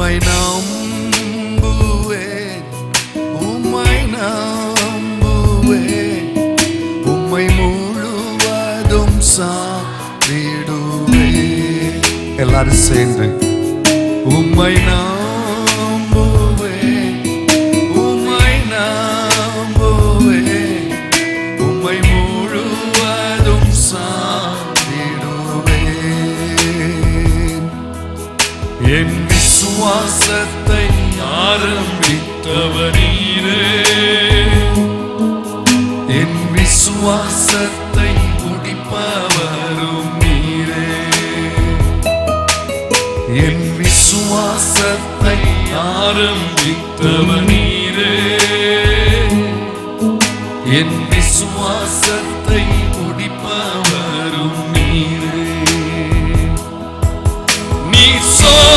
உம்மை நம்புவேன், உம்மை நம்புவேன், உம்மை முழுவதும் சார்ந்திடுவேன். எல்லாரும் சேர்ந்து உம்மை நம்புவேன், உம்மை நம்புவேன், உம்மை முழுவதும் சார்ந்திடுவேன். என் விசுவாசத்தை ஆரம்பித்தவர் நீரே, என் விசுவாசத்தை முடிப்பவரும் நீரே. என் விசுவாசத்தை ஆரம்பித்தவர் நீரே, என் விசுவாசத்தை முடிப்பவரும் நீரே. நீ சொன்னதாகுமே,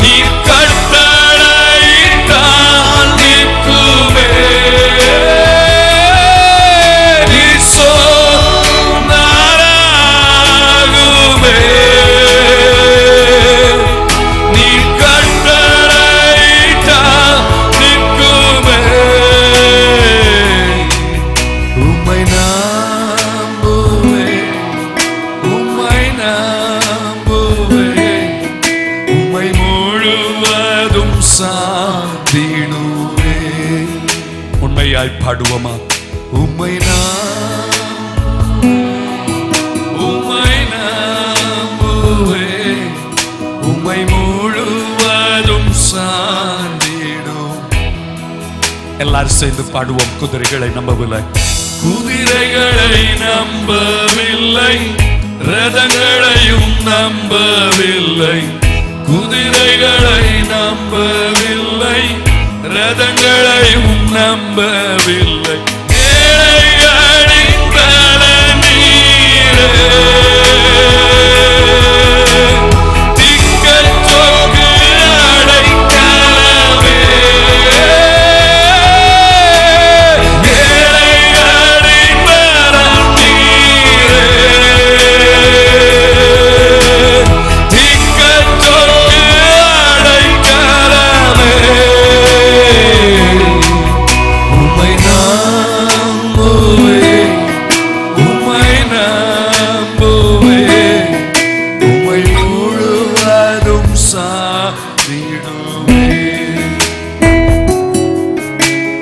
நீ கட்டளையிட்டால் நிற்குமே. நீ சொன்னதாகுமே, நீ கட்டளையிட்டால் நிற்குமே. உம்மை நம்புவேன், உம்மை நம்புவேன், உம்மை முழுவதும் சார்ந்திடுவேன். உண்மையாய் பாடுவோமா? உம்மை உம்மை நம்புவேன், உம்மை முழுவதும் சார்ந்திடும். எல்லாரும் சேர்ந்து பாடுவோம். குதிரைகளை நம்பவில்லை, குதிரைகளை நம்பவில்லை, ரதங்களையும் நம்பவில்லை. குதிரைகளை நம்பவில்லை, ரதங்களையும் நம்பவில்லை. ஏழைகளின் பலன் நீரே, திக்கற்றோர்க்கு அடைக்கலமே. ஏழைகளின் பலன் நீரே, திக்கற்றோர்க்கு அடைக்கலமே. உம்மை நம்புவேன், உம்மை நம்புவேன், உம்மை முழுவதும் சார்ந்திடுவேன்.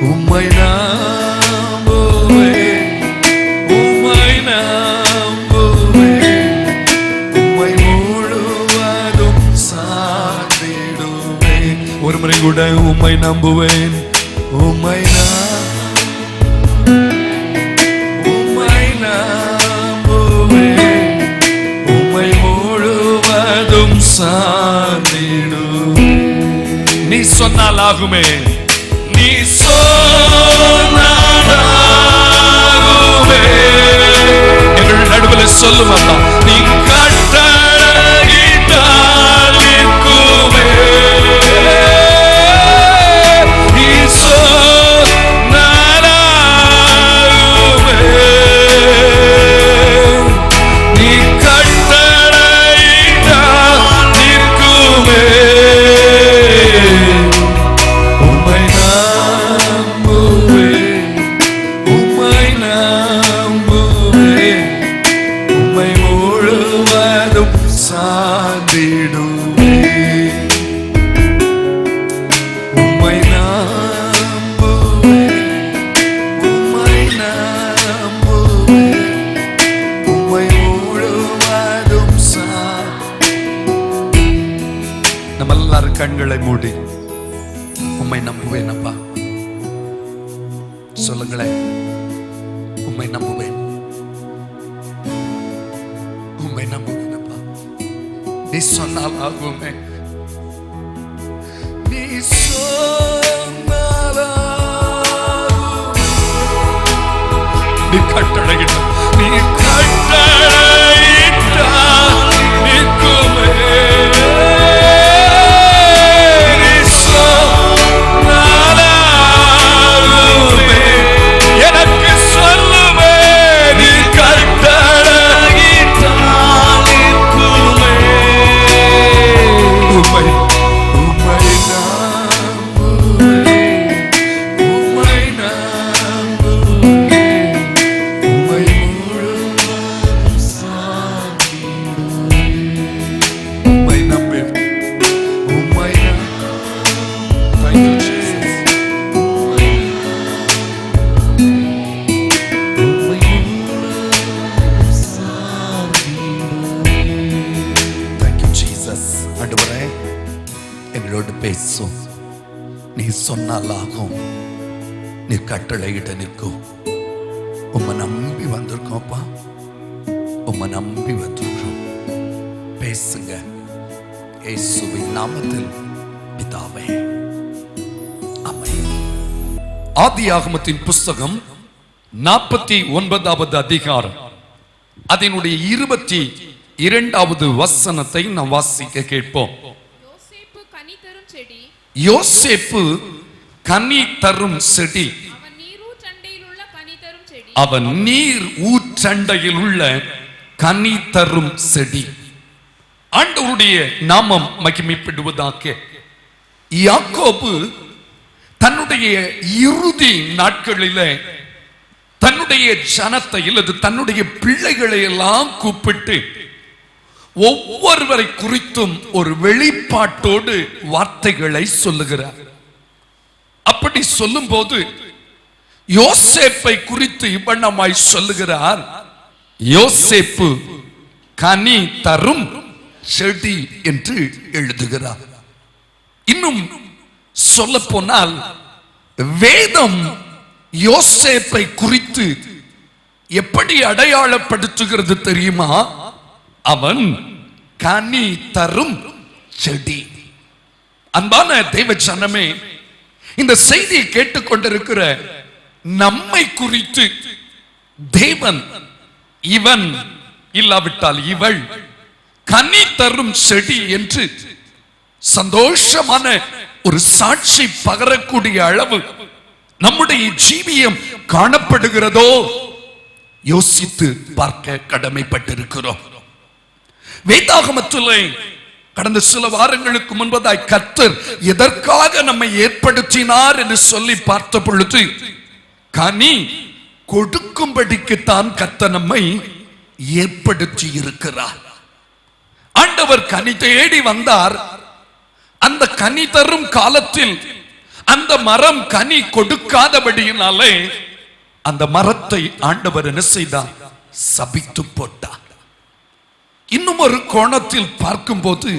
உம்மை நம்புவேன், உம்மை நம்புவேன், உம்மை முழுவதும் சார்ந்திடுவேன். ஒரு முறை கூட உம்மை நம்புவேன், உம்மை உம்மை நம்புவேன், உம்மை முழுவதும் சார்ந்திடுவேன். நீ சொன்னால் ஆகுமே, நீ சொன்னாலாகுமே. எங்கள் நடுவில் சொல்லும் அப்பா, நீ கட்டளையிட்டால் நிற்குமே. நீ சொன்னாலாகுமே, நீ கட்டளையிட்டால் நிற்குமே. உம்மை நம்புவேன், உம்மை நம்புவேன், உம்மை முழுவதும் சார்ந்திடுவேன். உம்மை நம்புவேன், உம்மை நம்புவேன், உம்மை முழுவதும் நம்ம எல்லாரும் கண்களை மூடி உம்மை நம்புவேன் அப்பா சொல்லுங்களேன். உம்மை நம்புவேன், உம்மை நம்புவேன் அப்பா. நீ சொன்னால் ஆகுமே, நீ சொன்னால் ஆகுமே. நீ கட்டளையிட்ட, நீ கட்டளையிட்டால் நிற்குமே. நீ சொன்னால் ஆகுமே, எனக்கு சொல்லுமே. நீ கட்டளையிட்டால் பேசும். நீ சொன்னால் ஆகும், நீ கட்டளையிட நிற்கும். உம்மை நம்பி வந்திருக்கோம்ப்பா, உம்மை நம்பி வந்திருக்கோம். பேசுங்க இயேசுவின் நாமத்தில் பிதாவே, ஆமென். ஆதியாகமத்தின் புஸ்தகம் 49வது அதிகாரம் அதனுடைய 22வது வசனத்தை நாம் வாசிக்க கேட்போம். யோசேப்பு கனி தரும் செடி, அவன் நீர் ஊற்றண்டையில் உள்ள கனி தரும் செடி. ஆண்டவருடைய நாமம் மகிமைப்படுவதாக. யாக்கோபு தன்னுடைய இறுதி நாட்களிலே தன்னுடைய ஜனத்தை அல்லது தன்னுடைய பிள்ளைகளை எல்லாம் கூப்பிட்டு ஒவ்வொருவரை குறித்தும் ஒரு வெளிப்பாட்டோடு வார்த்தைகளை சொல்லுகிறார். அப்படி சொல்லும் போது யோசேப்பை குறித்து இவ்வண்ணமாய் சொல்லுகிறார். யோசேப்பு கனி தரும் செடி என்று எழுதுகிறார். இன்னும் சொல்ல போனால் வேதம் யோசேப்பை குறித்து எப்படி அடையாளப்படுத்துகிறது தெரியுமா? அவன் கனி தரும் செடி. அன்பான தேவ ஜனமே, இந்த செய்தியை கேட்டுக்கொண்டிருக்கிற நம்மை குறித்து தேவன் இவன் இல்லாவிட்டால் இவள் கனி தரும் செடி என்று சந்தோஷமான ஒரு சாட்சி பகரக்கூடிய அளவு நம்முடைய ஜீவியம் காணப்படுகிறதோ யோசித்து பார்க்க கடமைப்பட்டிருக்கிறோம். வேதாகமத்திலே கடந்த சில வாரங்களுக்கு முன்பதாய் கர்த்தர் எதற்காக நம்மை ஏற்படுத்தினார் என்று சொல்லி பார்த்த பொழுது கனி கொடுக்கும்படிக்குத்தான் கர்த்தர் நம்மை ஏற்படுத்தி இருக்கிறார். ஆண்டவர் கனி தேடி வந்தார். அந்த கனி தரும் காலத்தில் அந்த மரம் கனி கொடுக்காதபடியினாலே அந்த மரத்தை ஆண்டவர் என்ன செய்தார்? சபித்து போட்டார். இன்னும் ஒரு கோணத்தில் பார்க்கும்போது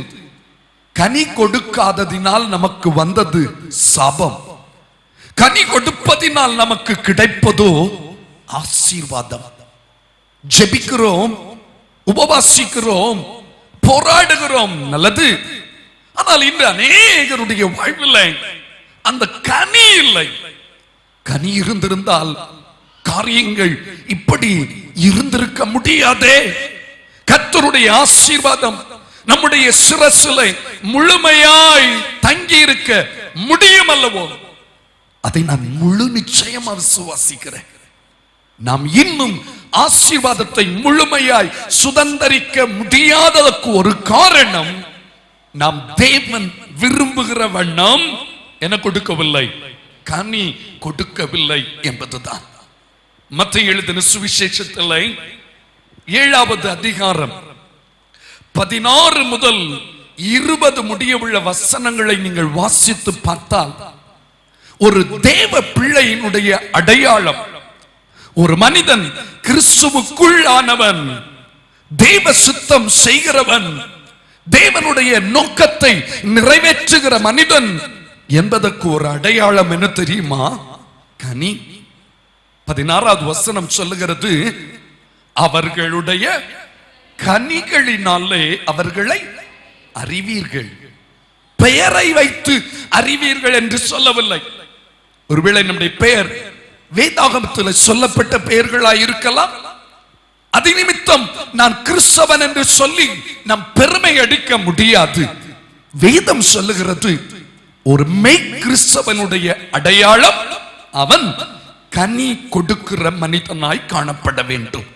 கனி கொடுக்காததினால் நமக்கு வந்தது சாபம், கனி கொடுப்பதினால் நமக்கு கிடைப்பதோ ஆசீர்வாதம். ஜெபிக்கிறோம், உபவாசிக்கிறோம், போராடுகிறோம், நல்லது. ஆனால் இன்று அநேகருடைய வாழ்வில் அந்த கனி இல்லை. கனி இருந்திருந்தால் காரியங்கள் இப்படி இருந்திருக்க முடியாதே. கர்த்தருடைய ஆசீர்வாதம் நம்முடைய சிரசிலே முழுமையாய் தங்கி இருக்க முடியும் அல்லவோ? அதை நான் முழு நிச்சயமா விசுவாசிக்கிறேன். நாம் இன்னும் ஆசீர்வாதத்தை முழுமையாய் சுதந்தரிக்க முடியாததற்கு ஒரு காரணம், நாம் தேவன் விரும்புகிற வண்ணம் என கொடுக்கவில்லை, கனி கொடுக்கவில்லை என்பதுதான். மத்தேயு எழுதின சுவிசேஷத்தில் 7வது அதிகாரம் 16 முதல் 20 முடியவுள்ள வசனங்களை நீங்கள் வாசித்து பார்த்தால் ஒரு தேவ பிள்ளையினுடைய அடையாளம், ஒரு மனிதன் கிறிஸ்துவுக்குள் ஆனவன், தேவ சித்தம் செய்கிறவன், தேவனுடைய நோக்கத்தை நிறைவேற்றுகிற மனிதன் என்பதற்கு ஒரு அடையாளம் என்ன தெரியுமா? கனி. 16வது வசனம் சொல்லுகிறது, அவர்களுடைய கனிகளினாலே அவர்களை அறிவீர்கள். பெயரை வைத்து அறிவீர்கள் என்று சொல்லவில்லை. ஒருவேளை நம்முடைய பெயர் வேதாகமத்தில் சொல்லப்பட்ட பெயர்களாய் இருக்கலாம். அது நிமித்தம் நான் கிறிஸ்தவன் என்று சொல்லி நாம் பெருமை அடிக்க முடியாது. வேதம் சொல்லுகிறது, ஒரு மெய் கிறிஸ்தவனுடைய அடையாளம் அவன் கனி கொடுக்கிற மனிதனாய் காணப்பட வேண்டும்.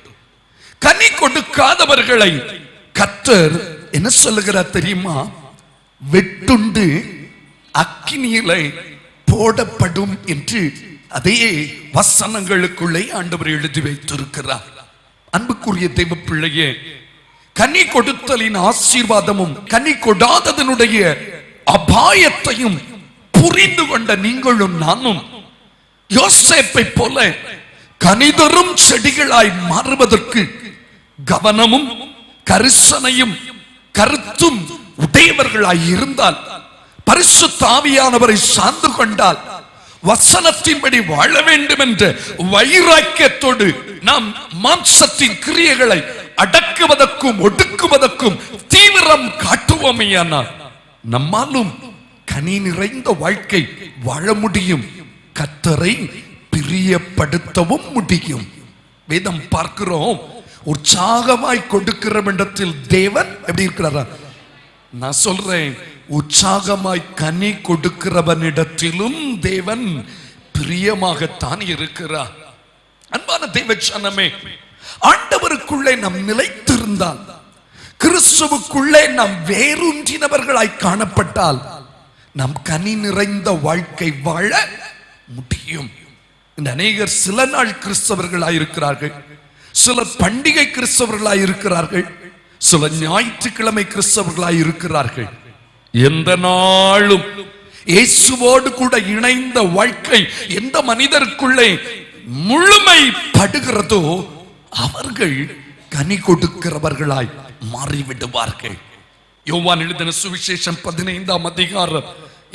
கனி கொடுக்காதவர்களை கர்த்தர் என்ன சொல்லுகிறார் தெரியுமா? வெட்டுண்டு அக்கினியிலே போடப்படும் என்று அதே வசனங்களுக்குள்ளே ஆண்டவர் எழுதி வைத்திருக்கிறார். அன்புக்குரிய தெய்வ பிள்ளையே, கனி கொடுத்தலின் ஆசீர்வாதமும் கனி கொடாததனுடைய அபாயத்தையும் புரிந்து கொண்ட நீங்களும் நானும் யோசேப்பை போல கனிதரும் செடிகளாய் மாறுவதற்கு கவனமும் கரிசனையும் கருத்தும் உடையவர்களாய் இருந்தால் பரிசுத்த ஆவியானவரை சார்ந்து கொண்டால், வசனத்தின்படி வாழ வேண்டும் என்ற வைராக்கியத்தோடு நாம் மாம்சத்தின் கிரியைகளை அடக்குவதற்கும் ஒடுக்குவதற்கும் தீவிரம் காட்டுவோமேயானால் நம்மாலும் கனி நிறைந்த வாழ்க்கை வாழ முடியும். கர்த்தரை பிரியப்படுத்தவும் முடியும். வேதம் பார்க்கிறோம், உற்சாகமாய் கொடுக்கிற இடத்தில் தேவன் எப்படி இருக்கிறாரா? நான் சொல்றேன், உற்சாகமாய் கனி கொடுக்கிறவனிடத்திலும் தேவன் பிரியமாகத்தான் இருக்கிறார். அன்பான தெய்வ ஜனமே, ஆண்டவருக்குள்ளே நாம் நிலைத்திருந்தால், கிறிஸ்துவுக்குள்ளே நாம் வேரூன்றினவர்களாய் காணப்பட்டால், நாம் கனி நிறைந்த வாழ்க்கை வாழ முடியும். இந்த அநேகர் சில நாள் கிறிஸ்தவர்களாய் இருக்கிறார்கள், சிலர் பண்டிகை கிறிஸ்தவர்களாய் இருக்கிறார்கள், சில ஞாயிற்றுக்கிழமை கிறிஸ்தவர்களாய் இருக்கிறார்கள். எந்த நாளும் இயேசுவோடு கூட இணைந்த வாழ்க்கை எந்த மனிதருக்குள்ளே முழுமைப்படுகிறதோ அவர்கள் கனி கொடுக்கிறவர்களாய் மாறிவிடுவார்கள். யோவான் எழுதின சுவிசேஷம் 15ஆம் அதிகாரம்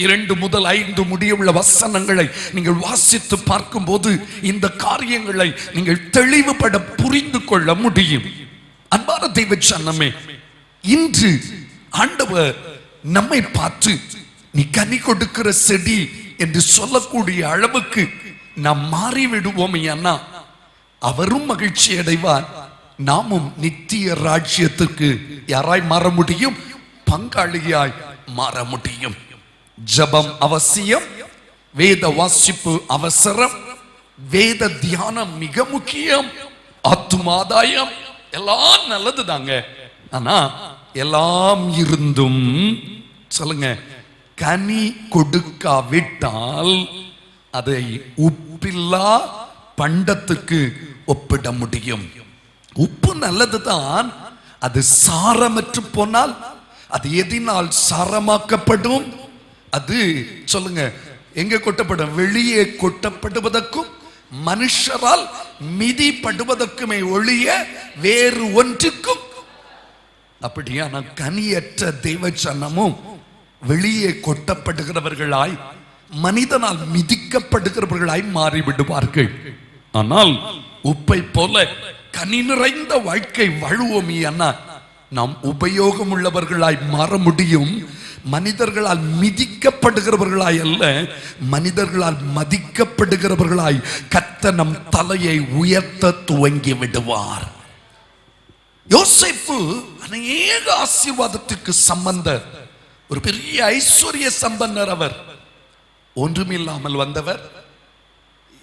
2 முதல் 5 முடியுள்ள வசனங்களை நீங்கள் வாசித்து பார்க்கும் போது இந்த காரியங்களை நீங்கள் தெளிவுபட புரிந்து கொள்ள முடியும். அன்பான தெய்வ ஜனமே, இன்று ஆண்டவர் நம்மை பார்த்து நீ கனி கொடுக்கிற செடி என்று சொல்லக்கூடிய அளவுக்கு நாம் மாறிவிடுவோம். ஏன்னா அவரும் மகிழ்ச்சி அடைவார், நாமும் நித்திய ராஜ்யத்துக்கு யாராய் மாற முடியும்? பங்காளியாய் மாற முடியும். ஜபம் அவசியம், வேத வாசிப்பு அவசரம், வேத தியானம் மிக முக்கியம், ஆத்துமாதாயம் எல்லாம் நல்லது தாங்க. ஆனா எல்லாம் இருந்தும் சொல்லுங்க, கனி கொடுக்காவிட்டால் அதை உப்பில்லா பண்டத்துக்கு ஒப்பிட முடியும். உப்பு நல்லதுதான், அது சாரமற்று போனால் அது எதினால் சாரமாக்கப்படும்? அது சொல்லுங்க எங்க கொட்டப்படும்? வெளியே கொட்டப்படுவதற்கும் மனுஷரால் மிதிப்படுவதற்குமே ஒழிய வேறு ஒன்றுக்கும். அப்படியான கனியற்ற தெய்வ ஜனமும் வெளியே கொட்டப்படுகிறவர்களாய் மனிதனால் மிதிக்கப்படுகிறவர்களாய் மாறிவிடுவார்கள். ஆனால் உப்பை போல கனி நிறைந்த வாழ்க்கை வாழுவோமே அண்ணா, நாம் உபயோகம் உள்ளவர்களாய் மாற முடியும். மனிதர்களால் மிதிக்கப்படுகிறவர்களாய் அல்ல, மனிதர்களால் மதிக்கப்படுகிறவர்களாய் கர்த்தர் நம் தலையை உயர்த்த துவங்கி விடுவார். யோசேப்பு அநேக ஆசீர்வாதத்திற்கு சம்பந்தர், ஒரு பெரிய ஐஸ்வர்ய சம்பந்தர். அவர் ஒன்றுமில்லாமல் வந்தவர்,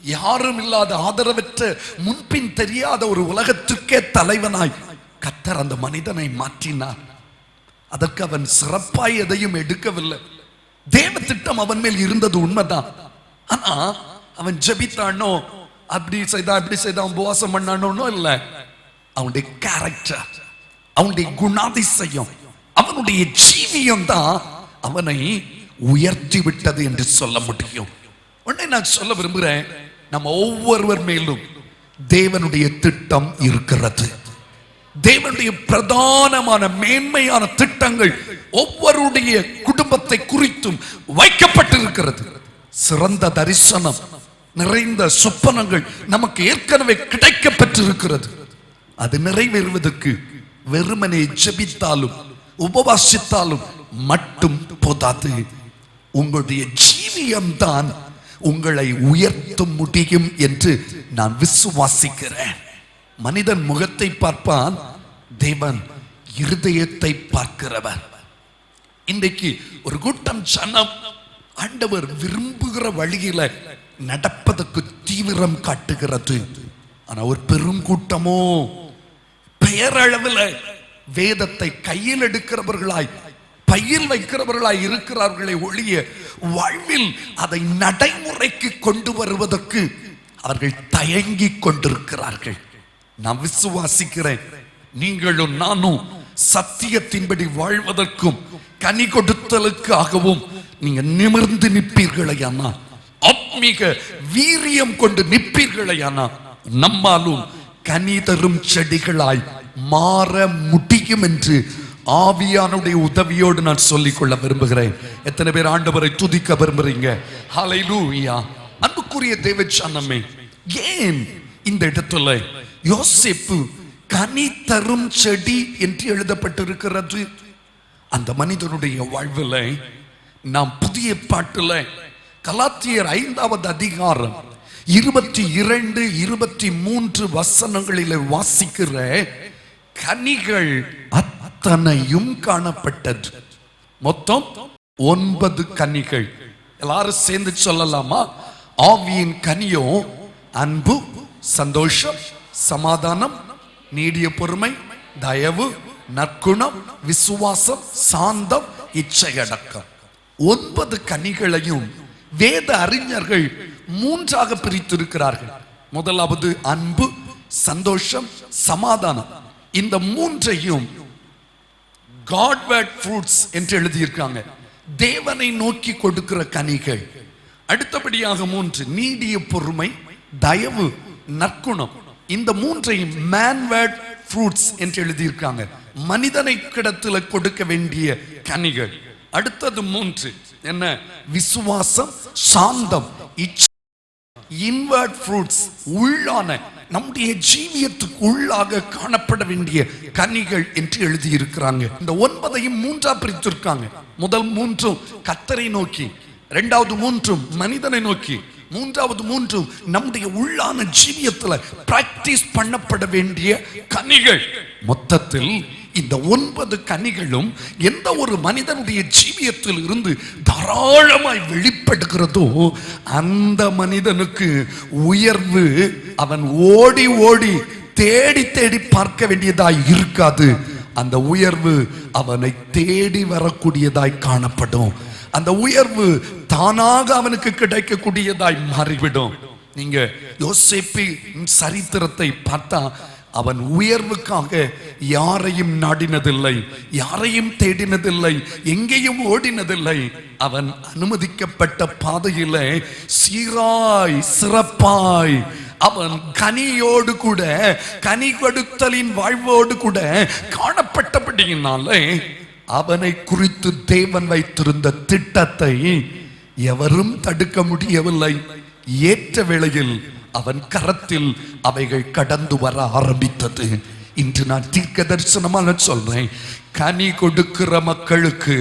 யாரும் இல்லாத ஆதரவற்ற முன்பின் தெரியாத ஒரு உலகத்திற்கே தலைவனாய் கர்த்தர் அந்த மனிதனை மாற்றினார். அதற்கு அவன் சிறப்பாய் எதையும் எடுக்கவில்லை. தேவ திட்டம் அவன் மேல் இருந்தது உண்மைதான். ஆனா அவன் ஜெபித்தானோ, அப்படி செய்தான் இப்படி செய்தான், உபவாசம் பண்ணானோ இல்ல. அவனுடைய கேரக்டர், அவனுடைய குணாதிசயம், அவனுடைய ஜீவியம் தான் அவனை உயர்த்தி விட்டது என்று சொல்ல முடியும். உடனே நான் சொல்ல விரும்புகிறேன், நம்ம ஒவ்வொருவர் மேலும் தேவனுடைய திட்டம் இருக்கிறது. தேவனுடைய பிரதானமான மேன்மையான திட்டங்கள் ஒவ்வொருடைய குடும்பத்தை குறித்தும் வைக்கப்பட்டிருக்கிறது. சிறந்த தரிசனம் நிறைந்த சொப்பனங்கள் நமக்கு ஏற்கனவே கிடைக்க பெற்றிருக்கிறது. அது நிறைவேறுவதற்கு வெறுமனே ஜெபித்தாலும் உபவாசித்தாலும் மட்டும் போதாது. உங்களுடைய ஜீவியம் தான் உங்களை உயர்த்த முடியும் என்று நான் விசுவாசிக்கிறேன். மனிதன் முகத்தை பார்ப்பான், தேவன் இருதயத்தை பார்க்கிறவர். இன்றைக்கு ஒரு கூட்டம் ஜனம் ஆண்டவர் விரும்புகிற வழியில நடப்பதற்கு தீவிரம் காட்டுகிறது. ஆனா ஒரு பெருங்கூட்டமோ பெயரளவில் வேதத்தை கையில் எடுக்கிறவர்களாய் பையில் வைக்கிறவர்களாய் இருக்கிறார்களே ஒழிய வாழ்வில் அதை நடைமுறைக்கு கொண்டு வருவதற்கு அவர்கள் தயங்கி கொண்டிருக்கிறார்கள். நான் விசுவாசிக்கிறேன், நீங்களும் நானும் சத்தியத்தின்படி வாழ்வதற்கும் கனி கொடுத்தலுக்காகவும் நீங்க நிமிர்ந்து நிற்பீர்களையானா, ஆத்மீக வீரியம் கொண்டு நிற்பீர்களையானா, நம்மாலும் கனி தரும் செடிகளாய் மாற முடியும் என்று ஆவியானுடைய உதவியோடு நான் சொல்லிக்கொள்ள விரும்புகிறேன். எத்தனை பேர் ஆண்டவரை துதிக்க விரும்புறீங்க? ஹல்லேலூயா. அன்புக்குரிய தேவஜனமே, ஏன் இந்த இடத்துல யோசேப்பு கனி தரும் செடி என்று எழுதப்பட்டிருக்கிறது? அந்த மனிதனுடைய வாழ்வில் நாம் புதிய பாட்டுல கலாத்தியர் 5வது அதிகாரம் 22, 23 வசனங்களில் வாசிக்கிற கனிகள் அத்தனையும் காணப்பட்டது. மொத்தம் 9 கனிகள். எல்லாரும் சேர்ந்து சொல்லலாமா? ஆவியின் கனியோ அன்பு, சந்தோஷம், சமாதானம், நீடிய பொறுமை, தயவு, நற்குணம், விசுவாசம், சாந்தம், இச்சையடக்கம். 9 கனிகளையும் வேத அறிஞர்கள் 3ஆக பிரித்திருக்கிறார்கள். முதலாவது அன்பு, சந்தோஷம், சமாதானம். இந்த 3ஐயும் காட்வேர்ட் ஃப்ரூட்ஸ் என்று எழுதியிருக்காங்க. தேவனை நோக்கி கொடுக்கிற கனிகள். அடுத்தபடியாக 3 நீடிய பொறுமை, தயவு, நற்குணம். இந்த 3ஐயும் மேன்வேர்ட் ஃப்ரூட்ஸ் என்று எழுதியிருக்காங்க. மனிதனை கிடத்துல கொடுக்க வேண்டிய கனிகள். அடுத்தது 3 என்ன? விசுவாசம், சாந்தம், இன்வர்ட் ஃப்ரூட்ஸ், உள்ளான நம்முடைய ஜீவியத்துக்கு உள்ளாக காணப்பட வேண்டிய கனிகள் என்று எழுதியிருக்கிறாங்க. இந்த 9ஐயும் 3ஆ பிரித்திருக்காங்க. முதல் 3 கர்த்தரை நோக்கி, 2வது 3 மனிதனை நோக்கி, 3வது 3 நம்முடைய உள்ளான ஜீவியத்துல பிராக்டிஸ் பண்ணப்பட வேண்டிய கனிகள். மொத்தத்தில் இந்த 9 கனிகளும் எந்த ஒரு மனிதனுடைய ஜீவியத்தில் இருந்து தாராளமாய் வெளிப்படுகிறதோ அந்த மனிதனுக்கு உயர்வு அவன் ஓடி ஓடி தேடி தேடி பார்க்க வேண்டியதாய் இருக்காது. அந்த உயர்வு அவனை தேடி வரக்கூடியதாய் காணப்படும். அந்த உயர்வு தானாக அவனுக்கு கிடைக்கக்கூடியதாய் மாறிவிடும். நீங்க யோசேப்பின் சரித்திரத்தை பார்த்தா அவன் உயர்வுக்காக யாரையும் நாடினதில்லை, யாரையும் தேடினதில்லை, எங்கேயும் ஓடினதில்லை. அவன் அனுமதிக்கப்பட்ட பாதையில சீராய் சிறப்பாய் அவன் கனியோடு கூட, கனி கொடுத்தலின் வாழ்வோடு கூட காணப்பட்டபடியினாலே அவனை குறித்து தேவன் வைத்திருந்த திட்டத்தை எவரும் தடுக்க முடியவில்லை. ஏற்ற வேளையில் அவன் கரத்தில் அவைகள் கடந்து வர ஆரம்பித்தது. இன்று நான் தீர்க்க தரிசனமாக சொல்றேன், கனி கொடுக்கிற மக்களுக்கு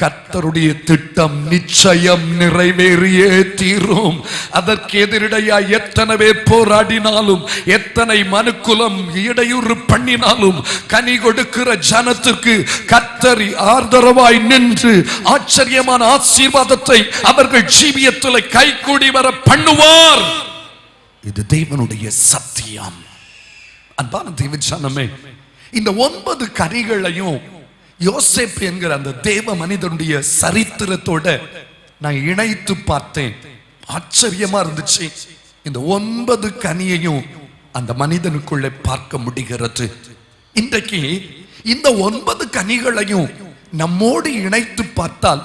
கர்த்தருடைய திட்டம் நிச்சயம் நிறைவேறியே தீரும். அதற்கு எதிரடையா எத்தனை பேர் போராடினாலும், எத்தனை மனுக்குலம் இடையூறு பண்ணினாலும், கனி கொடுக்கிற ஜனத்திற்கு கர்த்தர் ஆதரவாய் நின்று ஆச்சரியமான ஆசீர்வாதத்தை அவர்கள் ஜீவியத்தில் கைகூடி வர பண்ணுவார். இது தேவனுடைய சத்தியம். அன்பான தேவஜனமே, இந்த 9 கனிகளையும் யோசேப்பு என்கிற அந்த தேவ மனிதனுடைய சரித்திரத்தோட நான் இணைத்து பார்த்தேன். ஆச்சரியமா இருந்துச்சு. இந்த 9 கனியையும் அந்த மனிதனுக்குள்ளே பார்க்க முடிகிறது. இன்றைக்கு இந்த 9 கனிகளையும் நம்மோடு இணைத்து பார்த்தால்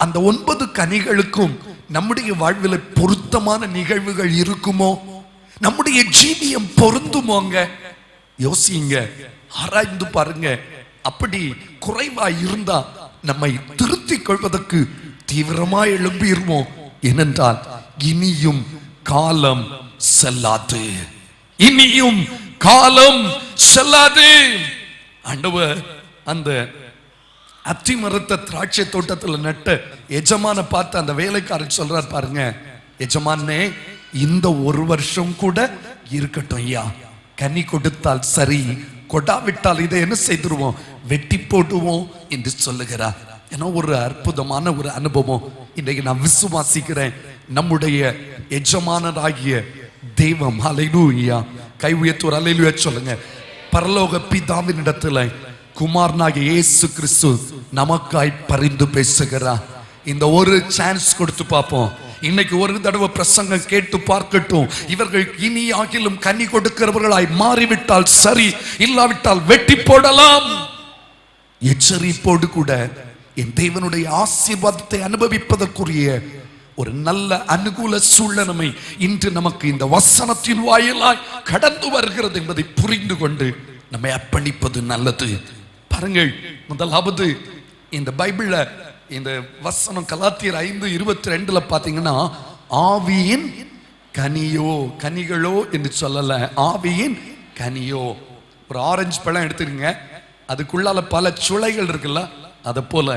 அந்த 9 கனிகளுக்கும் நம்முடைய வாழ்வில் பொருத்தமான நிகழ்வுகள் இருக்குமோ? நம்முடைய ஜீவியம் பொருந்துமோங்க? யோசிங்க, ஆராய்ந்து பாருங்க. அப்படி குறைவா இருந்தா நம்மை திருத்திக் கொள்வதற்கு தீவிரமா எழும்பிடுவோம். ஏனென்றால் இனியும் காலம் செல்லாது, இனியும் காலம் செல்லாது. ஆண்டவர் அந்த அத்தி மரத்தை திராட்சை தோட்டத்தில் நட்ட எஜமான பார்த்து அந்த வேலைக்காரர் சொல்றார், பாருங்க எஜமானே, இந்த 1 வருஷம் கூட இருக்கட்டும் ஐயா, கனி கொடுத்தால் சரி, கொடாவிட்டால் இதை என்ன செய்துருவோம், வெட்டி போடுவோம் என்று சொல்லுகிறார். ஏன்னா ஒரு அற்புதமான ஒரு அனுபவம் இன்றைக்கு நான் விசுவாசிக்கிறேன். நம்முடைய எஜமானராகிய தெய்வம், ஹல்லேலூயா, கை உயர்த்துவோர் ஹல்லேலூயா சொல்லுங்க. பரலோக பிதாவின் இடத்துல குமாரனாகிய இயேசு கிறிஸ்து நமக்காய் பரிந்து பேசுகிறார். இந்த ஒரு சான்ஸ் கொடுத்து பார்ப்போம். இன்னைக்கு ஒரு தடவை பிரசங்கம் கேட்டு பார்க்கட்டும். இவர்கள் இனி ஆகிலும் கனி கொடுக்கிறவர்களாய் மாறிவிட்டால் சரி, இல்லாவிட்டால் வெட்டி போடலாம். எச்சரிப்போடு கூட என் தேவனுடைய ஆசீர்வாதத்தை அனுபவிப்பதற்குரிய ஒரு நல்ல அனுகூல சூழ்நிலை இன்று நமக்கு இந்த வசனத்தின் வாயிலாய் கடந்து வருகிறது என்பதை புரிந்து கொண்டு நம்மை அர்ப்பணிப்பது நல்லது. பாருங்கள், முதலாவது இந்த பைபிள்ல இந்த வசனம் கலாத்தியர் 5:22 பாத்தீங்கன்னா, ஆவியின் கனியோ, கனிகளோ என்று சொல்லல, ஆவியின் கனியோ. ஒரு ஆரஞ்சு பழம் எடுத்துக்கங்க, அதுக்குள்ளால பல சுளைகள் இருக்குல்ல, அத போல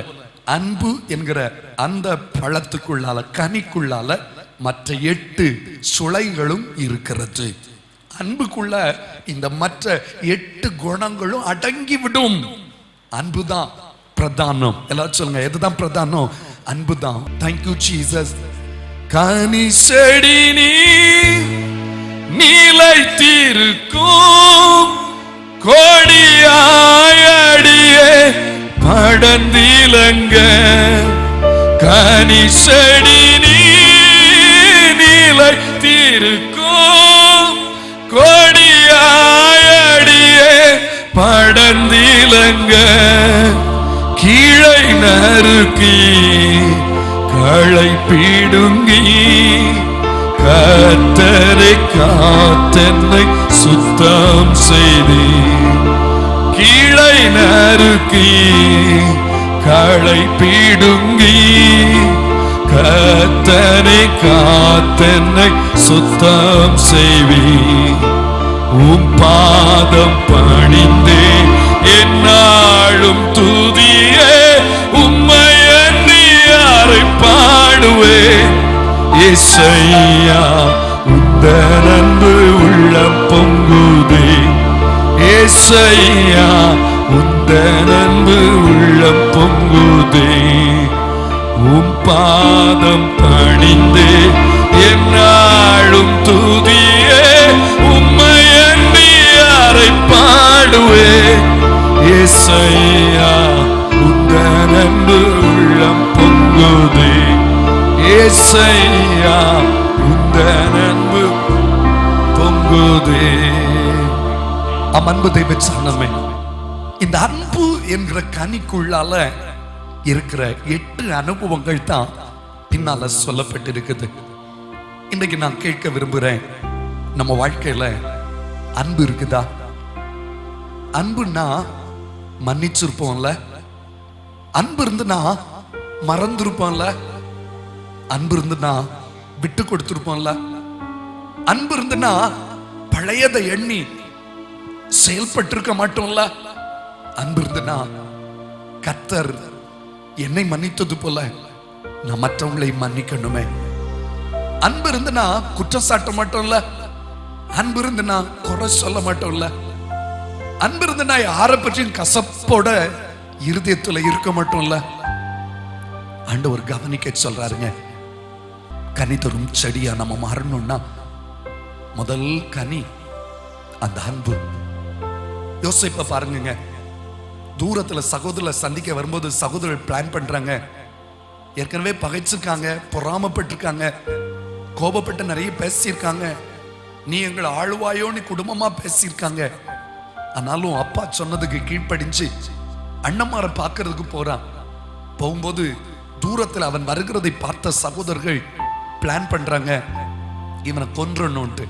அன்பு என்கிற அந்த பழத்துக்குள்ளால, கனிக்குள்ளால மற்ற 8 சுளைகளும் இருக்கிறது. அன்புக்குள்ள இந்த மற்ற 8 குணங்களும் அடங்கிவிடும். அன்புதான் பிரதானம். எல்லாரும் சொல்லுங்க, எதுதான் பிரதானம்? அன்புதான். Thank you Jesus. கனி செடி நீலைத்திருக்கும் கொடியாயடியே படந்திலங்க. கனி செடி நீலைத்திருக்கும் கொடியாயடியே படந்திலங்க. கீழை நறுக்கி களை பிடுங்கி கர்த்தரை காத்தென்னை சுத்தம் செய்தி. கீழை நறுக்கி களை பிடுங்கி கர்த்தரை காத்தென்னை சுத்தம் செய்வி. உம் பாதம் பணிந்தே என்னாலும் துதியே, உம்மை அன்றி யாரை பாடுவேன். ஏசையா உந்தன் அன்பு உள்ளம் பொங்குதே. ஏசையா உந்தன் அன்பு உள்ளம் பொங்குதே. உம் பாதம் பணிந்தே என்னாலும் துதியே, உம்மை அன்றி யாரை பாடுவேன். ஏசையா உந்தன் அன்பு உள்ளம் பொங்குதே. ஏசையா உந்தன் அன்பு பொங்குதே. அன்பு தெய்வ சனமே, இந்த அன்பு என்கிற கனிக்குள்ளால இருக்கிற 8 அனுபவங்கள் தான் பின்னால சொல்லப்பட்டிருக்குது. இன்னைக்கு நான் கேட்க விரும்புறேன், நம்ம வாழ்க்கையில அன்பு இருக்குதா? அன்புன்னா மன்னிச்சிருப்போம்ல, அன்பு இருந்துனா மறந்துருப்போம்ல, அன்பு இருந்துனா விட்டு கொடுத்திருப்போம்ல, அன்பு இருந்துனா பழையதை எண்ணி செயல்பட்டிருக்க மாட்டோம்ல, அன்பு இருந்துனா கர்த்தர் என்னை மன்னித்தது போல நான் மற்றவங்களை மன்னிக்கணுமே. அன்பு இருந்துனா குற்றம் சாட்ட மாட்டோம்ல, அன்பு இருந்துனா குறை சொல்ல மாட்டோம்ல, அன்பு இருந்துனா யாரை பற்றியும் கசப்போட இருதயத்துல இருக்க மாட்டோம்ல. ஆண்டவர் கவனிக்க சொல்றாருங்க, கனி தரும் செடியா நம்ம மாறணும்னா முதல் கனி அந்த அன்பு. யோசிப்ப பாருங்க, தூரத்துல சகோதரரை சந்திக்க வரும்போது சகோதரர் பிளான் பண்றாங்க, ஏற்கனவே பகைச்சிருக்காங்க, பொறாமப்பட்டிருக்காங்க, கோபப்பட்டு நிறைய பேசியிருக்காங்க, நீ எங்களை ஆளுவாயோன்னு குடும்பமா பேசியிருக்காங்க. ஆனாலும் அப்பா சொன்னதுக்கு கீழ்ப்படிஞ்சு அண்ணமாரை பார்க்கறதுக்கு போறான். போகும்போது தூரத்தில் அவன் வருகிறதை பார்த்த சகோதரர்கள் பிளான் பண்றாங்க, இவனை கொன்றணும்ட்டு.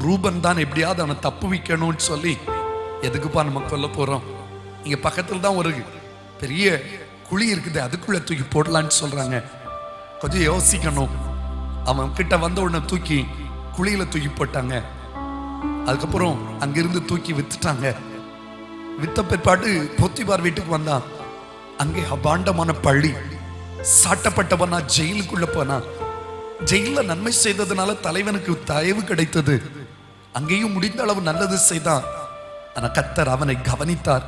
ரூபன் தான் எப்படியாவது அவனை தப்பு வைக்கணும்னு சொல்லி, எதுக்குப்பா நம்ம கொல்ல போறோம், இங்க பக்கத்துல தான் ஒரு பெரிய குழி இருக்குது, அதுக்குள்ள தூக்கி போடலான்னு சொல்றாங்க. கொஞ்சம் யோசிக்கணும். அவன் கிட்ட வந்த உடனே தூக்கி குழியில தூக்கி போட்டாங்க. அதுக்கப்புறம் அங்கிருந்து தூக்கி வித்துட்டாங்க. வித்த பிற்பாடு போத்திபார் வீட்டுக்கு வந்தான். அங்கே அபாண்டமான பழி, சாட்டப்பட்டவனா ஜெயிலுக்குள்ள போனான். ஜெயில நன்மை செய்ததுனால தலைவனுக்கு தயவு கிடைத்தது. அங்கேயும் முடிந்த அளவு நல்லது செய்தான். ஆனா கர்த்தர் அவனை கவனித்தார்,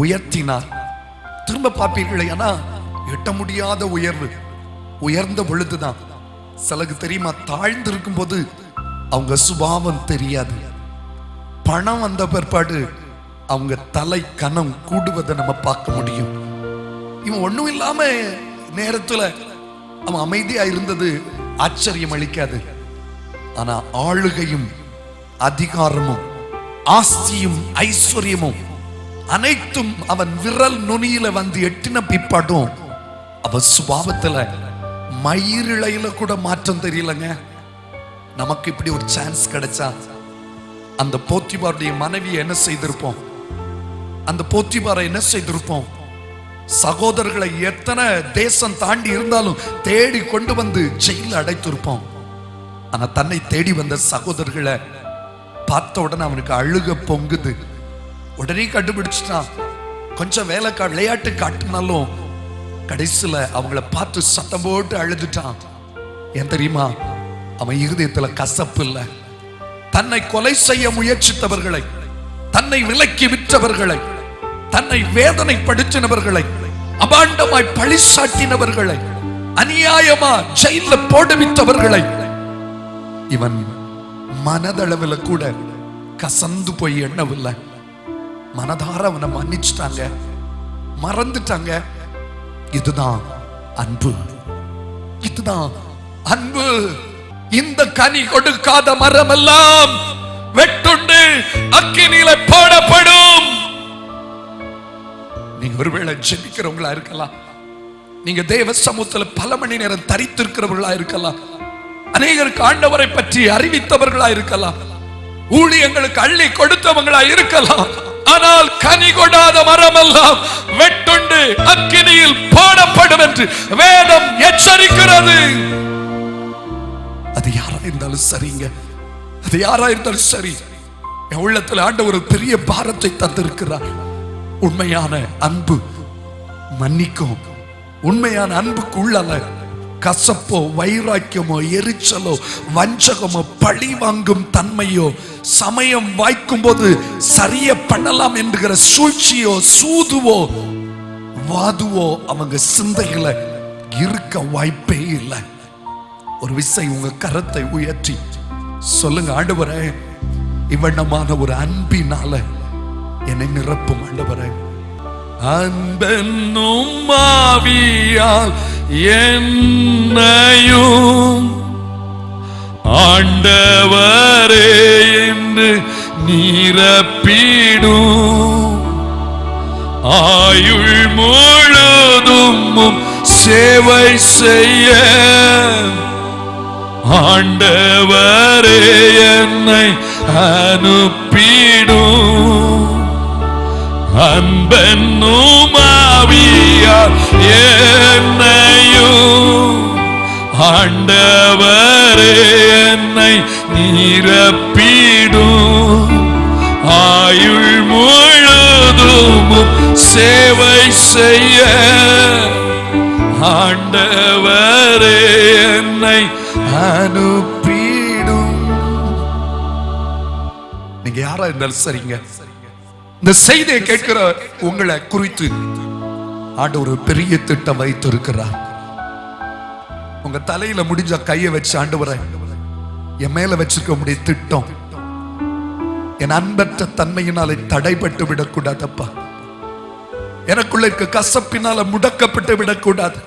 உயர்த்தினார். திரும்ப பார்ப்பீர்கள், ஆனா எட்ட முடியாத உயர்வு. உயர்ந்த பொழுதுதான் சிலருக்கு தெரியுமா, தாழ்ந்து இருக்கும் போது அவங்க சுபாவம் தெரியாது. பணம் வந்த பிற்பாடு அவங்க தலை கனம் கூடுவதை நம்ம பார்க்க முடியும். இவன் ஒண்ணும் இல்லாம நேரத்துல அவன் அமைதியா இருந்தது ஆச்சரியம் அளிக்காது. ஆனா ஆளுகையும் அதிகாரமும் ஆஸ்தியும் ஐஸ்வர்யமும் அனைத்தும் அவன் விரல் நுனியில வந்து எட்டின பிற்பாடும் அவன் சுபாவத்துல மயிரிழையில கூட மாற்றம் தெரியலங்க. நமக்கு இப்படி ஒரு சான்ஸ் கிடைச்சா அந்த போத்திபாருடைய மனைவி என்ன செய்திருப்போம்? அந்த போத்திபாரை என்ன செய்திருப்போம்? சகோதரர்களை எத்தனை தேசம் தாண்டி இருந்தாலும் தேடி கொண்டு வந்து ஜெயில அடைத்திருப்போம். ஆனா தன்னை தேடி வந்த சகோதரர்களை பார்த்த உடனே அவனுக்கு அழுக பொங்குது. உடனே கண்டுபிடிச்சிட்டான். கொஞ்சம் விளையாட்டு காட்டினாலும் கடைசியில அவங்கள பார்த்து சத்தம் போட்டு அழுதுட்டான். ஏன் தெரியுமா? அவன் இருதயத்துல கசப்பு இல்லை. தன்னை கொலை செய்ய முயற்சித்தவர்களை, தன்னை விலக்கி விற்றவர்களை, தன்னை வேதனைப்படுத்தினவர்களை, அபாண்டமாய் பழி சாட்டினவர்களை, அநியாயமா ஜெயில போடுவித்தவர்களை இவன் மனதளவில் கூட கசந்து போய் எண்ணவில்லை. மனதார அவனை மன்னிச்சுட்டாங்க, மறந்துட்டாங்க. இதுதான் அன்பு. இதுதான் அன்பு. இந்த கனி கொடுக்காத மரம் எல்லாம் வெட்டுண்டு அக்கினியில போடப்படும். நீங்க ஒருவேளை ஜெபிக்கிறவங்களா இருக்கலாம், நீங்க தேவ சமூகத்துல பல மணி நேரம் தரித்திருக்கிறவர்களா இருக்கலாம், அநேகருக்கு ஆண்டவரை பற்றி அறிவித்தவர்களா இருக்கலாம், ஊழியங்களுக்கு அள்ளி கொடுத்தவங்களா இருக்கலாம். ஆனால் கனி கொடாத மரம் எல்லாம் வெட்டுண்டு அக்கினியில் போடப்படும் என்று வேதம் எச்சரிக்கிறது. அது யாரா இருந்தாலும் சரிங்க, அது யாரா இருந்தாலும் சரி, என் உள்ளத்தில் ஆண்டவர் ஒரு பெரிய பாரத்தை தந்திருக்கிறார். உண்மையான அன்பு மன்னிக்கும். உண்மையான அன்புக்கு உள்ளால கசப்போ, வைராக்கியமோ, எரிச்சலோ, வஞ்சகமோ, பழி வாங்கும் தன்மையோ, சமயம் வாய்க்கும் போது சரிய பண்ணலாம் என்கிற சூழ்ச்சியோ, சூதுவோ, வாதுவோ அவங்க சிந்தைகளை இருக்க வாய்ப்பே இல்லை. ஒரு விசை உங்க கரத்தை உயர்த்தி சொல்லுங்க, ஆண்டவரே இவ்வண்ணமான ஒரு அன்பினால என்னை நிரப்பும் ஆண்டவரே. அன்பென்னும் ஆவியால் என்னையும் ஆண்டவரே என்று நிரப்பிடும். ஆயுள் முழுதும் சேவை செய்ய ஆண்டவரே என்னை அனுப்பிடும். அன்பென்னும் ஆவியால் என்னையும் ஆண்டவரே என்னை நிரப்பிடும். ஆயுள் முழுதும் சேவை செய்ய ஆண்டவரே என்னை அனுப்பிடும். நீங்க யாரா இருந்தாலும் சரிங்க, இந்த செய்தியை கேட்கிற உங்களை குறித்து ஆண்டவர் ஒரு பெரிய திட்டம் வைத்து இருக்கிறார். உங்க தலையில முடிஞ்ச கையை வச்சு, ஆண்டவரே என் மேல வச்சிருக்க முடிய திட்டம் என் அன்பற்ற தன்மையினால தடைப்பட்டு விடக்கூடாதப்பா. எனக்குள்ள இருக்க கசப்பினால முடக்கப்பட்டு விடக்கூடாது.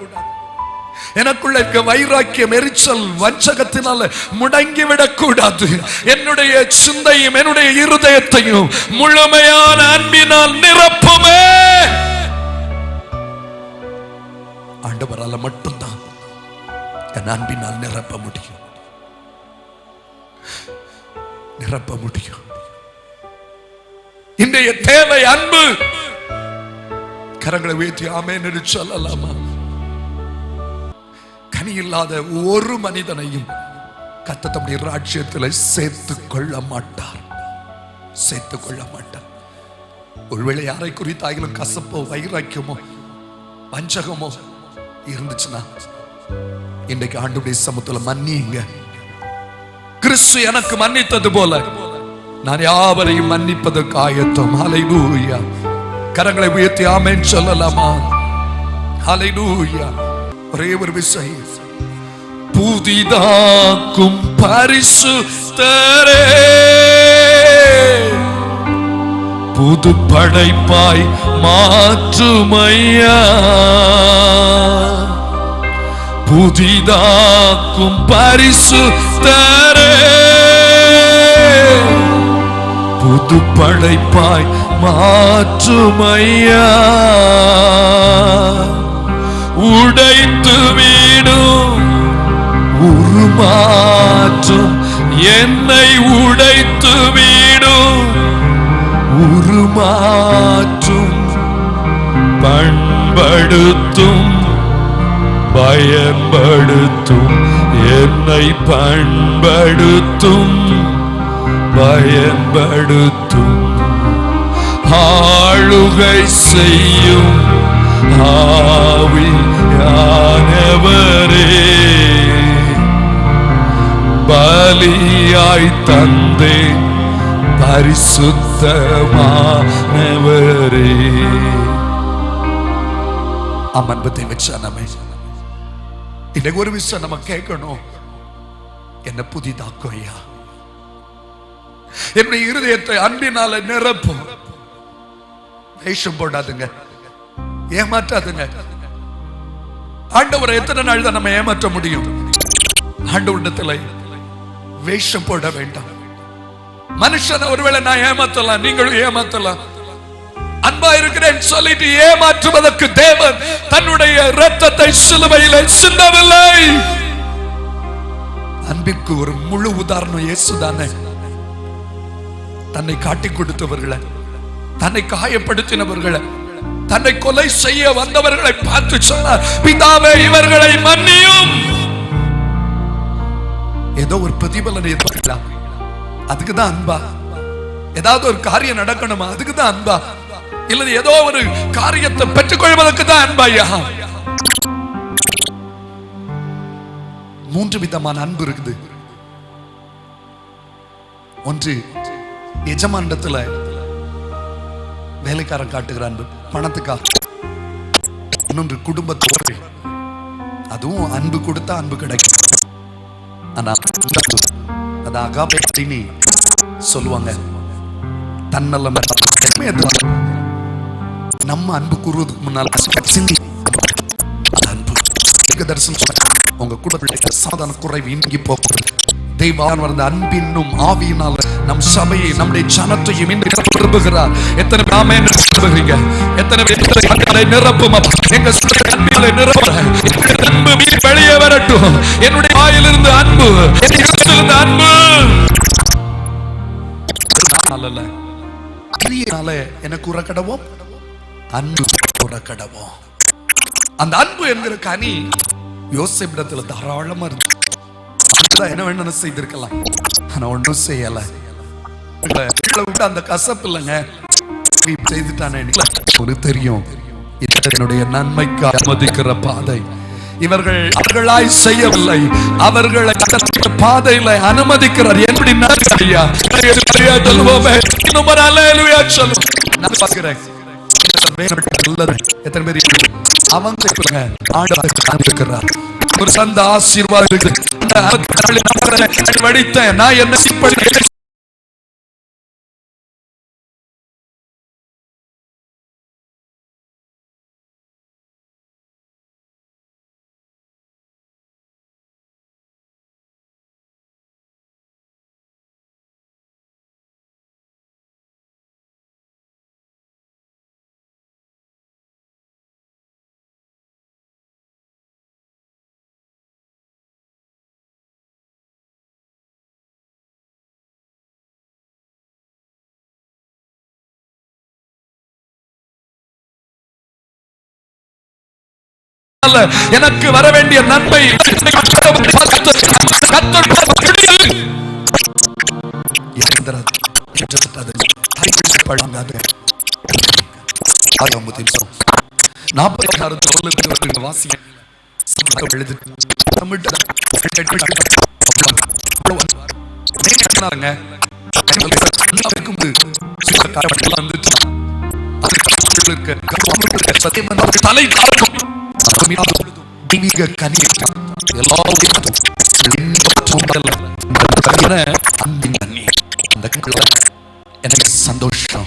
எனக்குள்ள இருக்க வைராக்கியம், எரிச்சல், வஞ்சகத்தினால முடங்கி விடக்கூடாது. என்னுடைய சிந்தையும் என்னுடைய இருதயத்தையும் முழுமையான அன்பினால் நிரப்புமே. ஆண்டவரால மட்டும்தான் என் அன்பினால் நிரப்ப முடியும், நிரப்ப முடியும். இன்றைய தேவை அன்பு. கரங்களை உயர்த்தி ஆமென் என்று சொல்லலாமா? கனி இல்லாத ஒரு மனிதனையும் கர்த்தர் தம்முடைய ராஜ்யத்தில் சேர்த்துக் கொள்ள மாட்டார், சேர்த்துக் கொள்ள மாட்டார். ஒருவேளை யாரை குறித்தாயிலும் கசப்போ, வைராக்கியமோ, வஞ்சகமோ இருந்துச்சுன்னா இன்றைக்கு ஆண்டவருடைய சமூகத்தில் மன்னியுங்க. கிறிஸ்து எனக்கு மன்னித்தது போல நான் யாவரையும் மன்னிப்பதற்கு ஆயத்தம். ஹல்லேலூயா. கரங்களை உயர்த்தி ஆமென் சொல்லலாமா? ஹல்லேலூயா. ஒரே ஒரு விஷயம், புதிதாக்கும் பரிசுத்தரே புது படைப்பாய் மாற்றுமையா. புதிதாக்கும் பரிசுத்தரே புது படைப்பாய் மாற்றுமையா. உடைத்து வீடும் உருமாற்றும் என்னை உடைத்து வீடும் மாற்றும் பண்படுத்தும் பயன்படுத்தும் என்னை பண்படுத்தும் பயன்படுத்தும் ஆளுகை செய்யும் ஆவியானவரே பலியாய் தந்தே பரிசுத்தமானவரே. அன்பத்தை வச்சா நம்ம இன்னைக்கு ஒரு விஷயம் நம்ம கேட்கணும், என்ன புதிதாக்கும் ஐயா, என்னுடைய இருதயத்தை அன்பினால நிரப்பும். வேஷம் போடாதுங்க, ஏமாற்றாதுங்க. ஆண்டவரை எத்தனை நாள் தான் நம்ம ஏமாற்ற முடியும்? ஆண்டவரிடத்துல வேஷம் போட வேண்டாம். மனுஷனை ஒருவேளை நான் ஏமாத்தலாம், நீங்களும் ஏமாத்தலாம். அன்பா இருக்கிறேன் சொல்லிட்டு ஏமாற்றுவதற்கு தேவன் தன்னுடைய இரத்தத்தை சிலுவையிலே சிந்தவில்லை. அன்பிற்கு ஒரு முழு உதாரணம் இயேசுதானே. தன்னை காட்டி கொடுத்தவர்களை, தன்னை காயப்படுத்தினவர்களை, தன்னை கொலை செய்ய வந்தவர்களை பார்த்து சொன்னார், பிதாவே இவர்களை மன்னியும். ஏதோ ஒரு பிரதிபலனை எதிர்பார்க்கலாம், அதுக்குதான் அன்பா? ஏதாவது ஒரு காரியம் நடக்கணுமா, அதுக்குதான் அன்பா? இல்லது ஏதோ ஒரு காரியத்தை பெற்றுக்கொள்வதற்கு தான் அன்பா? மூன்று விதமான அன்பு இருக்குது. ஒன்று எஜமானிடத்துல வேலைக்காரன் காட்டுகிற அன்பு, பணத்துக்காக. இன்னொன்று குடும்பத்தோடு, அதுவும் அன்பு கொடுத்தா அன்பு கிடைக்கும். ஆனா அது அகாபே அப்படின்னு சொல்லுவாங்க. தன்னலம் நம்ம அன்பு கூறுவதற்கு முன்னால் சிந்தி அன்பு தரிசனம் உங்க குடும்பத்தில் சமாதான குறைவு இங்கி போகுது. தெய்வம் வந்த அன்பின்னும் ஆவியினால் நம் சபையை, நம்முடைய ஜனத்தையும் நிரப்புகிறார். எத்தனை நாமே நிரப்புகிறீங்க? எத்தனை பேரை நிரப்பும்? எங்க அன்பிலே நிரப்புற அன்பு வெளியே வரட்டும். என்னுடைய வாயிலிருந்து அன்பு, என்னிடத்திலிருந்து அன்பு அல்ல, எனக்கு உறக்கடவும் அன்பு உறக்கடவும். அந்த அன்பு என்கிற கனி யோசேப்பிடத்துல தாராளமா இருக்கு. என்ன வேணும் செய்திருக்கலாம், ஆனா ஒன்றும் செய்யல. அந்த கசப்பு இல்லைங்க, செய்துட்டானே ஒரு தெரியும். என்னுடைய நன்மைக்கு அனுமதிக்கிற பாதை இவர்கள் அவர்களாய் செய்யவில்லை, அவர்களை பாதையில அனுமதிக்கிறார். எப்படி நடக்கிறியா சொல்லுவோமே, நான் பார்க்கிறேன். எத்தனை பேர் அவங்க ஆண்டவர் ஒரு சந்த ஆசீர்வாதம் வடித்தேன் நான் என்ன எனக்கு வர வேண்டிய நன்மை தலை எனக்கு சந்தோஷம்.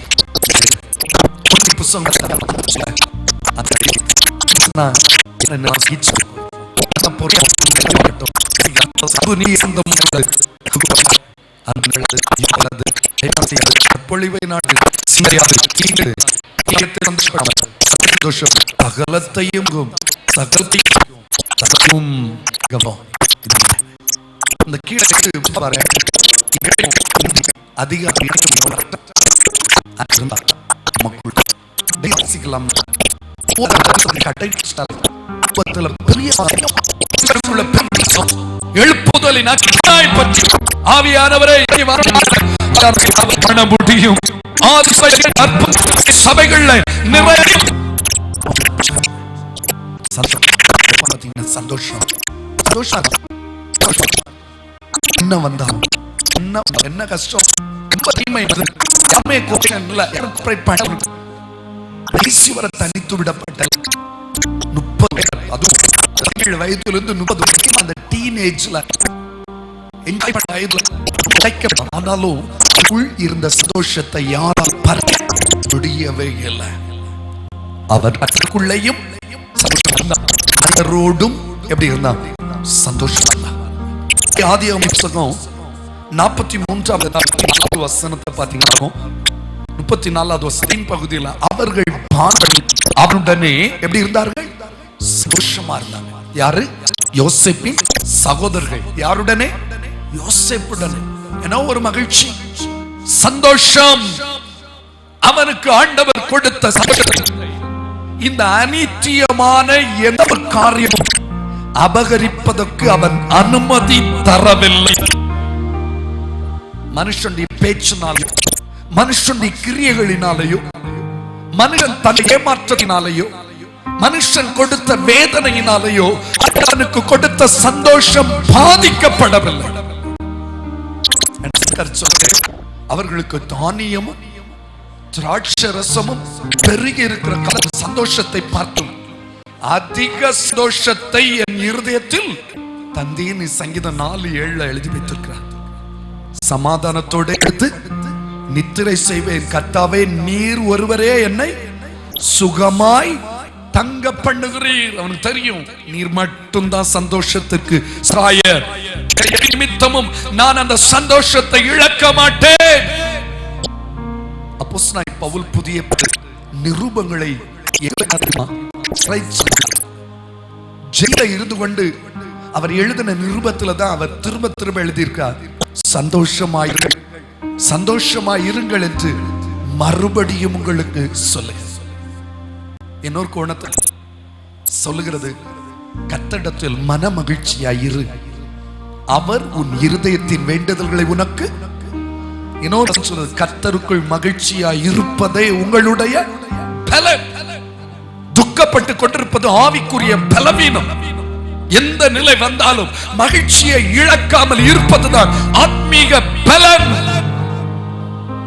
சகலத்தையும் அதிக எழுப்புதலின் பற்றி ஆவியானவரை காண முடியும். சபைகள்ல நிறைய சந்தோஷம் என்ன வந்தாலும் என்ன கஷ்டம் தனித்து விடப்பட்ட 30 வயதிலிருந்து 30 அந்த டீனேஜ்ல ஆனாலும் இருந்த சந்தோஷத்தை யாரால் பார்க்க முடியவே இல்லை. அவர் அதற்குள்ளேயும் கர்த்தரோடும் எப்படி இருந்தா சந்தோஷம். ஆதியாகமம் புத்தகம் 43வது வசனத்தை பாத்தீங்கன்னா 34வது வசனத்தின் பகுதியில் அவர்கள் அவருடனே எப்படி இருந்தார்கள்? சந்தோஷமா இருந்தாங்க. யாரு? யோசேப்பின் சகோதரர்கள். யாருடனே? யோசேப்புடனே. என்ன ஒரு மகிழ்ச்சி, சந்தோஷம். அவனுக்கு ஆண்டவர் கொடுத்த சந்தோஷத்தை இந்த அநித்தியமான எந்த காரியமும் அபகரிப்பதற்கு அவன் அனுமதி தரவில்லை. மனுஷனுடைய பேச்சினாலேயோ மனுஷனுடைய கிரியைகளினாலேயோ மனுஷன் தன்னை ஏமாற்றத்தினாலேயோ மனுஷன் கொடுத்த வேதனையினாலேயோ அவனுக்கு கொடுத்த சந்தோஷம் பாதிக்கப்படவில்லை. அவர்களுக்கு தானியமும் திராட்சை ரசமும் பெருகி இருக்கிற கால சந்தோஷத்தை பார்த்தும் அதிக சந்தோஷத்தை என் இருதயத்தில் தந்தேன். சங்கீதம் 4:7 எழுதி வைத்திருக்கிறார். சமாதானத்தோடு எடுத்து நித்திரை செய்வேன். கர்த்தாவே, நீர் ஒருவரே என்னை சுகமாய் தங்க பண்ணுகிறீர். அவனுக்கு தெரியும், நீர் மட்டும்தான் சந்தோஷத்துக்கு சாயர். நிமித்தமும் நான் அந்த சந்தோஷத்தை இழக்க மாட்டேன். அப்போஸ்தலனாகிய பவுல் புதிய நிருபங்களை ஜெயில இருந்து கொண்டு அவர் எழுதின நிருபத்துல தான் அவர் திரும்ப திரும்ப எழுதியிருக்கார், சந்தோஷமாயிருங்கள் சந்தோஷமாயிருங்கள் என்று மறுபடியும் உங்களுக்கு சொல்லு. இன்னொரு கோணத்தில் சொல்லுகிறது, கர்த்தரிடத்தில் மன மகிழ்ச்சியாயிரு, அவர் உன் இருதயத்தின் வேண்டுதல்களை உனக்கு. இன்னொரு சொல்றது, கர்த்தருக்குள் மகிழ்ச்சியாய் இருப்பதே உங்களுடைய பலம். துக்கப்பட்டு கொண்டிருப்பது ஆவிக்குரிய பலவீனம். எந்த நிலை வந்தாலும் மகிழ்ச்சியை இழக்காமல் இருப்பதுதான் ஆத்மீக பலம்.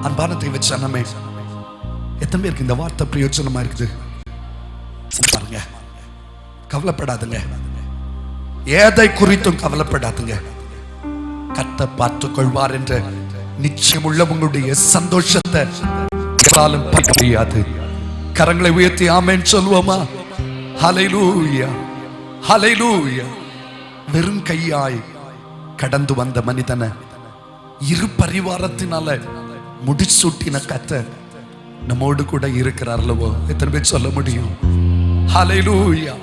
அன்பான தெய்வ ஜனமே, எத்தனை பேருக்கு இந்த வார்த்தை பிரயோஜனமா இருக்குது பாருங்க. கவலைப்படாதுங்க, எதை குறித்தும் கவலைப்படாதுங்க. கர்த்தர் பார்த்துக் கொள்வார் என்ற நிச்சயம் உள்ள உங்களுடைய சந்தோஷத்தை யாராலும் பார்க்க முடியாது. கரங்களை உயர்த்தி ஆமென் சொல்லுவோமா? ஹல்லேலூயா, ஹல்லேலூயா. வெறும் கையாய் கடந்து வந்த மனிதனை இரு பரிவாரத்தினால முடிசூட்டின கர்த்தர் நம்மோடு கூட இருக்கிறார் அல்லவோ? எத்தனை பேர் சொல்ல முடியும்? ஹல்லேலூயா.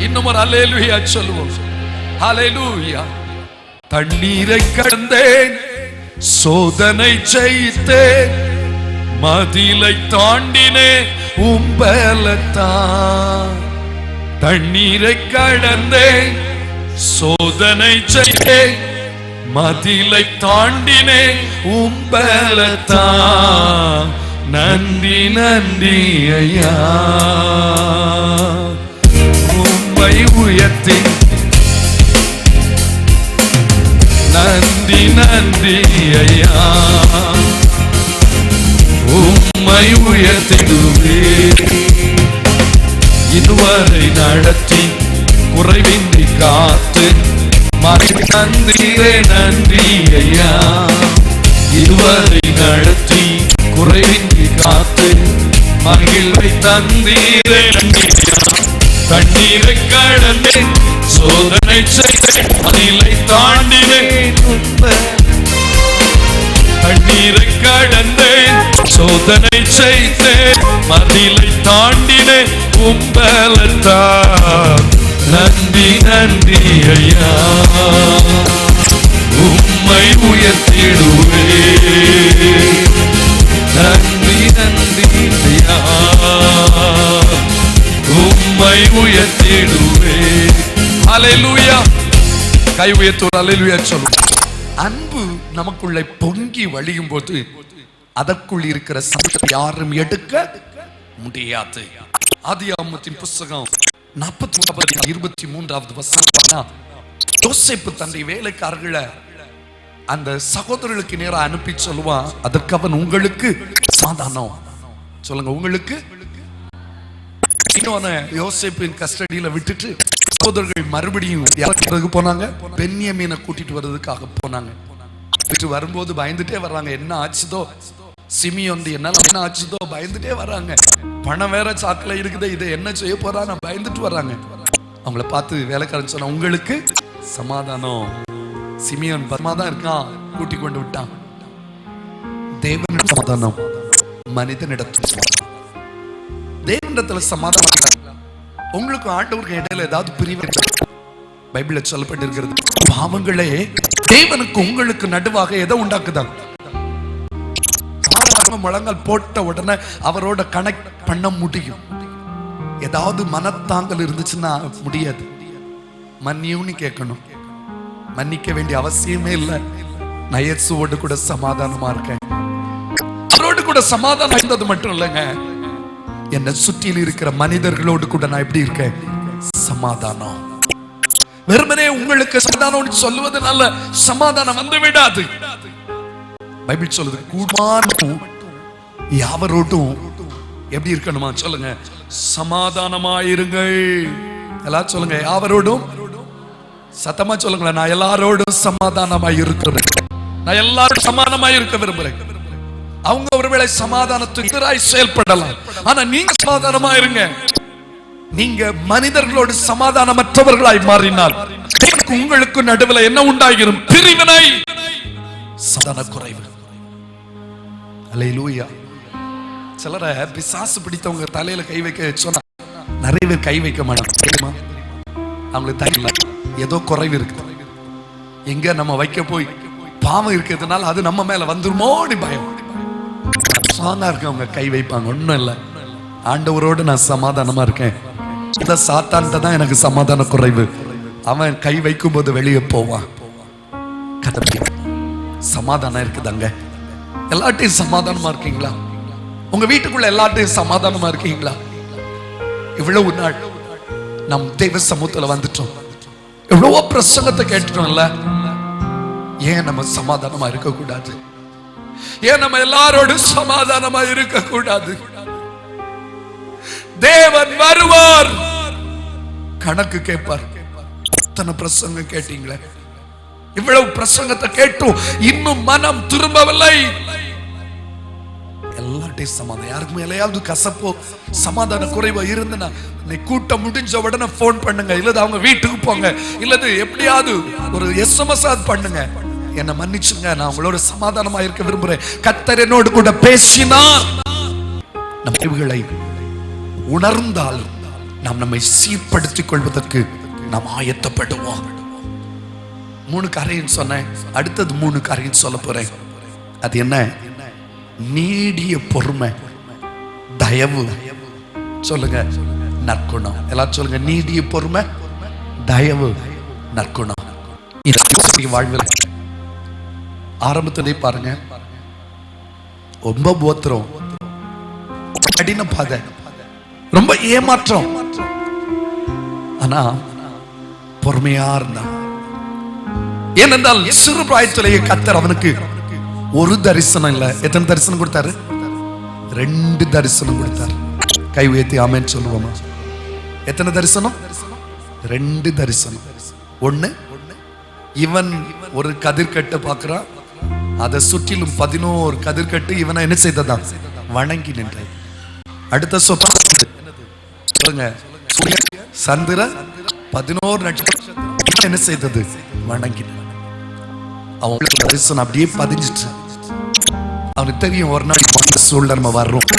இன்னும் ஒரு ஹல்லேலூயா சொல்லுவோம். ஹல்லேலூயா. தண்ணீரை கடந்தேன், சோதனை ஜெயித்தேன், மதிலை தாண்டினேன் உம்பலத்தான். தண்ணீரை கடந்தேன், சோதனை ஜெயித்தேன், மதிலை தாண்டினேன் உம்பலத்தான். நன்றி நன்றி ஐயா, உம்மை உயர்த்தி நன்றி நன்றி ஐயா, உம்மை உயர்த்திடுவே. இதுவரை நடத்தி குறைவின்றி காத்து மகிழ்ந்தீரே நன்றி ஐயா. இதுவரை நடத்தி குறைவின்றி காத்து மகிழ்வை தந்தீரே நன்றி ஐயா. தண்ணீரை கடந்தேன், சோதனை செய்தேன், மதிலை தாண்டினேன். தண்ணீரை கடந்தேன், சோதனை செய்தேன், மதிலை தாண்டினேன் உம்பலத்தான். நன்றி நன்றி ஐயா, உம்மை உயர்த்திடுவே. நன்றி நன்றி ஐயா, உயர்த்திடுவேன். ஹல்லேலூயா. கை உயர்த்து ஹல்லேலூயா சொல்லுங்க. அன்பு நமக்குள்ளே பொங்கி வழியும் போது அதற்குள் இருக்கிற சந்தோஷத்தை யாரும் எடுக்க முடியாது. ஆதியாகமத்தின் புத்தகம் 43:23 வசனம், யோசேப்பு தன்னுடைய வேலைக்காரர்களை அந்த சகோதரர்களுக்கு நேரா அனுப்பி சொல்லுவான், அதற்கு அவன் உங்களுக்கு சமாதானம் சொல்லுங்க. உங்களுக்கு யோசேப்பின் கஸ்டடியில விட்டுட்டு சகோதரர்கள் மறுபடியும் யாருக்கு போனாங்க? பென்யமீனை கூட்டிட்டு வர்றதுக்காக போனாங்க. விட்டு வரும்போது பயந்துட்டே வர்றாங்க. என்ன ஆச்சுதோ சிமியோன் என்ன ஆச்சுதோ பயந்துட்டே வர்றாங்க. பணம் வேற சாக்குல இருக்குது, இதை என்ன செய்ய போறான்னு பயந்துட்டு வர்றாங்க. அவங்கள பார்த்து வேலைக்காரன் சொன்ன, உங்களுக்கு சமாதானம். சிமியோன் பரமாதான் இருக்கான், கூட்டி கொண்டு விட்டான். தேவனிடம் சமாதானம், மனிதனிடத்தில் சமாதானம். தேவனிடத்துல சமாதானம். உங்களுக்கு ஆண்டவருக்கு இடையில ஏதாவது பிரிவு பைபிள்ல சொல்லப்பட்டிருக்கிறது. பாவங்களே தேவனுக்கு உங்களுக்கு நடுவாக எதை உண்டாக்குதான்? முழங்கால் போட்ட உடனே அவரோட கனெக்ட் பண்ண முடியும். ஏதாவது மனத்தாங்கல் இருந்துச்சுன்னா முடியாது. மன்னியும்னு கேட்கணும். மன்னிக்க வேண்டிய அவசியமே இல்லை. நான் இயேசுவோடு கூட சமாதானமா இருக்கேன். அவரோடு கூட சமாதானம் இருந்தது மட்டும் இல்லைங்க, என்னை சுற்றியில் இருக்கிற மனிதர்களோடு கூட நான் எப்படி இருக்கேன்? சமாதானம். வெறுமனே உங்களுக்கு சமாதானம் சொல்லுவதனால சமாதானம் வந்து விடாது. பைபிள் சொல்லுது, கூடுமானும் யாவரோடும் எப்படி இருக்கணுமா சொல்லுங்க? சமாதானமாயிருங்கள். எல்லாரும் சொல்லுங்க, யாவரோடும் சத்தமா சொல்லுங்களேன். நான் எல்லாரோடும் சமாதானமாய் இருக்கிறேன். நான் எல்லாரும் சமாதானமாய் இருக்க விரும்புறேன். அவங்க ஒருவேளை சமாதானத்துக்கு எதிராய் செயல்படலாம், ஆனா நீங்க சமாதானமா இருங்க. நீங்க மனிதர்களோடு சமாதானமற்றவர்களாய் மாறினால் உங்களுக்கு நடுவில் என்ன உண்டாகிரும்? பிரிவினை, சமாதான குறைவு. அல்லேலூயா. சிலரை பிசாசு பிடித்தவங்க தலையில கை வைக்க சொன்னா நிறைய பேர் கை வைக்க மாட்டாங்க. தெரியுமா? அவங்களுக்கு தெரியல, ஏதோ குறைவு இருக்கு. எங்க நம்ம வைக்க போய் பாவம் இருக்கிறதுனால அது நம்ம மேல வந்துருமோன்னு பயம். சாந்தா இருக்கவங்க கை வைப்பாங்க. ஒண்ணும் இல்லை, ஆண்டவரோடு நான் சமாதானமா இருக்கேன். இந்த சாத்தான்ட்ட தான் எனக்கு சமாதான குறைவு. அவன் கை வைக்கும் போது வெளியே போவான். சமாதானம் இருக்குதாங்க. எல்லாட்டையும் சமாதானமா இருக்கீங்களா? உங்க வீட்டுக்குள்ள எல்லாட்டையும் சமாதானமா இருக்கீங்களா? இவ்வளவு நாள் நம் தெய்வ சமூகத்துல வந்துட்டோம், எவ்வளவோ பிரசங்கத்தை கேட்டுட்டோம்ல. ஏன் நம்ம சமாதானமா இருக்க கூடாது? ஏன் நம்ம எல்லாரோடும் சமாதானமா இருக்க கூடாது? தேவன் வருவார், கணக்கு கேட்பார். இத்தனை பிரசங்கம் கேட்டீங்களே, இவ்வளவு பிரசங்கத்தை கேட்டும் இன்னும் மனம் திரும்பவில்லை. எல்லாட்டையும் சமாதானம். யாருக்கு மேலேயாவது கசப்போ சமாதான குறைவோ இருந்தனா கூட்டம் முடிஞ்ச உடனே போன் பண்ணுங்க, இல்லது அவங்க வீட்டுக்கு போங்க, இல்லது எப்படியாவது ஒரு SMS பண்ணுங்க. என்னை மன்னிச்சுங்க, நான் உங்களோட சமாதானமா இருக்க விரும்புறேன். கர்த்தர் என்னோடு கூட பேசினார். நம் அறிவுகளை உணர்ந்தால் நாம் நம்மை சீர்படுத்திக் கொள்வதற்கு நாம் ஆயத்தப்படுவோம். 3 காரியம் சொன்னேன், அடுத்தது 3 காரியம் சொல்ல போறேன். அது என்ன? நீடிய பொறுமை, தயவு. சொல்லுங்க, நற்குணம். எல்லாரும் சொல்லுங்க, நீடிய பொறுமை, தயவு, நற்குணம். வாழ்வில் ஆரம்பத்திலே பாருங்க, ரொம்ப போத்திரம், கடின பாதை, ரொம்ப ஏமாற்றம். ஆனா பொறுமையா இருந்தான். ஏனென்றால் சிறு பிராயத்திலேயே கர்த்தர் அவனுக்கு ஒரு தரிசனம் இல்ல, எத்தனை தரிசனம் கொடுத்தாரு? 2 தரிசனம் கொடுத்தாரு. கை உயர்த்தி ஆமென் சொல்லுவோமா? எத்தனை தரிசனம்? 2 தரிசனம். ஒண்ணு, இவன் ஒரு கதிர்கட்டை பார்க்கிறான், அதை சுற்றிலும் 11 கதிர்கட்டு இவனை என்ன செய்ததான்? வணங்கி நின்ற. அடுத்த சொப்பனம் சொல்லுங்க, சந்திர 11 நட்சத்திரம் என்ன செய்தது? வணங்கி. அவங்களுக்கு தரிசனம் அப்படியே பதிஞ்சிட்டு. அவனுக்கு தெரியும் ஒரு நாள் சூழ்நிலை நம்ம வர்றோம்.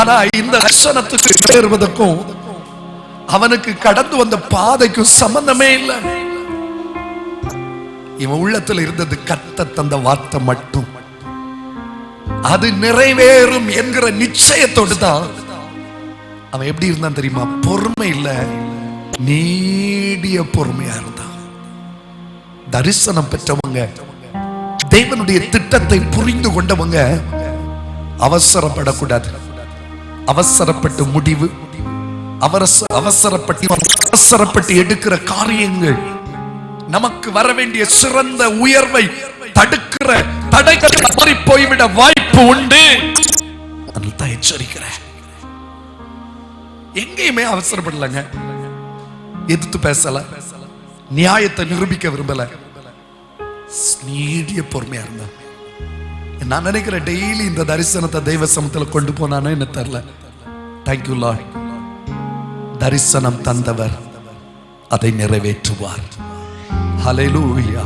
ஆனா இந்த தரிசனத்துக்கு ஏறுவதற்கும் அவனுக்கு கடந்து வந்த பாதைக்கும் சம்பந்தமே இல்லை. இவன் உள்ளத்துல இருந்தது கர்த்தர் தந்த வார்த்தை மட்டும். அது நிறைவேறும் என்கிற நிச்சயத்தோடு தான் அவன் எப்படி இருந்தான் தெரியுமா? பொறுமை இல்ல, நீடிய பொறுமையா இருந்தான். தரிசனம் பெற்றவங்க, தேவனுடைய திட்டத்தை புரிந்து கொண்டவங்க அவசரப்படக்கூடாது. அவசரப்பட்டு முடிவு, அவசரப்பட்டு எடுக்கிற காரியங்கள் நமக்கு வர வேண்டிய சிறந்த உயர்வை தடுக்கிற தடைகள் மாறி போய்விட வாய்ப்பு உண்டு. அதுதான் எச்சரிக்கிறேன். எங்கேயுமே அவசரப்படலங்க, எதிர்த்து பேசல, நியாயத்தை நிரூபிக்க விரும்பல, நீடிய பொறுமையா இருந்தா. நான் நினைக்கிறேன் டெய்லி இந்த தரிசனத்தை தெய்வ சமத்துல கொண்டு போனானே என்ன தெரியல. Thank you Lord. தரிசனம் தந்தவர் அதை நிறைவேற்றுவார். ஹல்லேலூயா.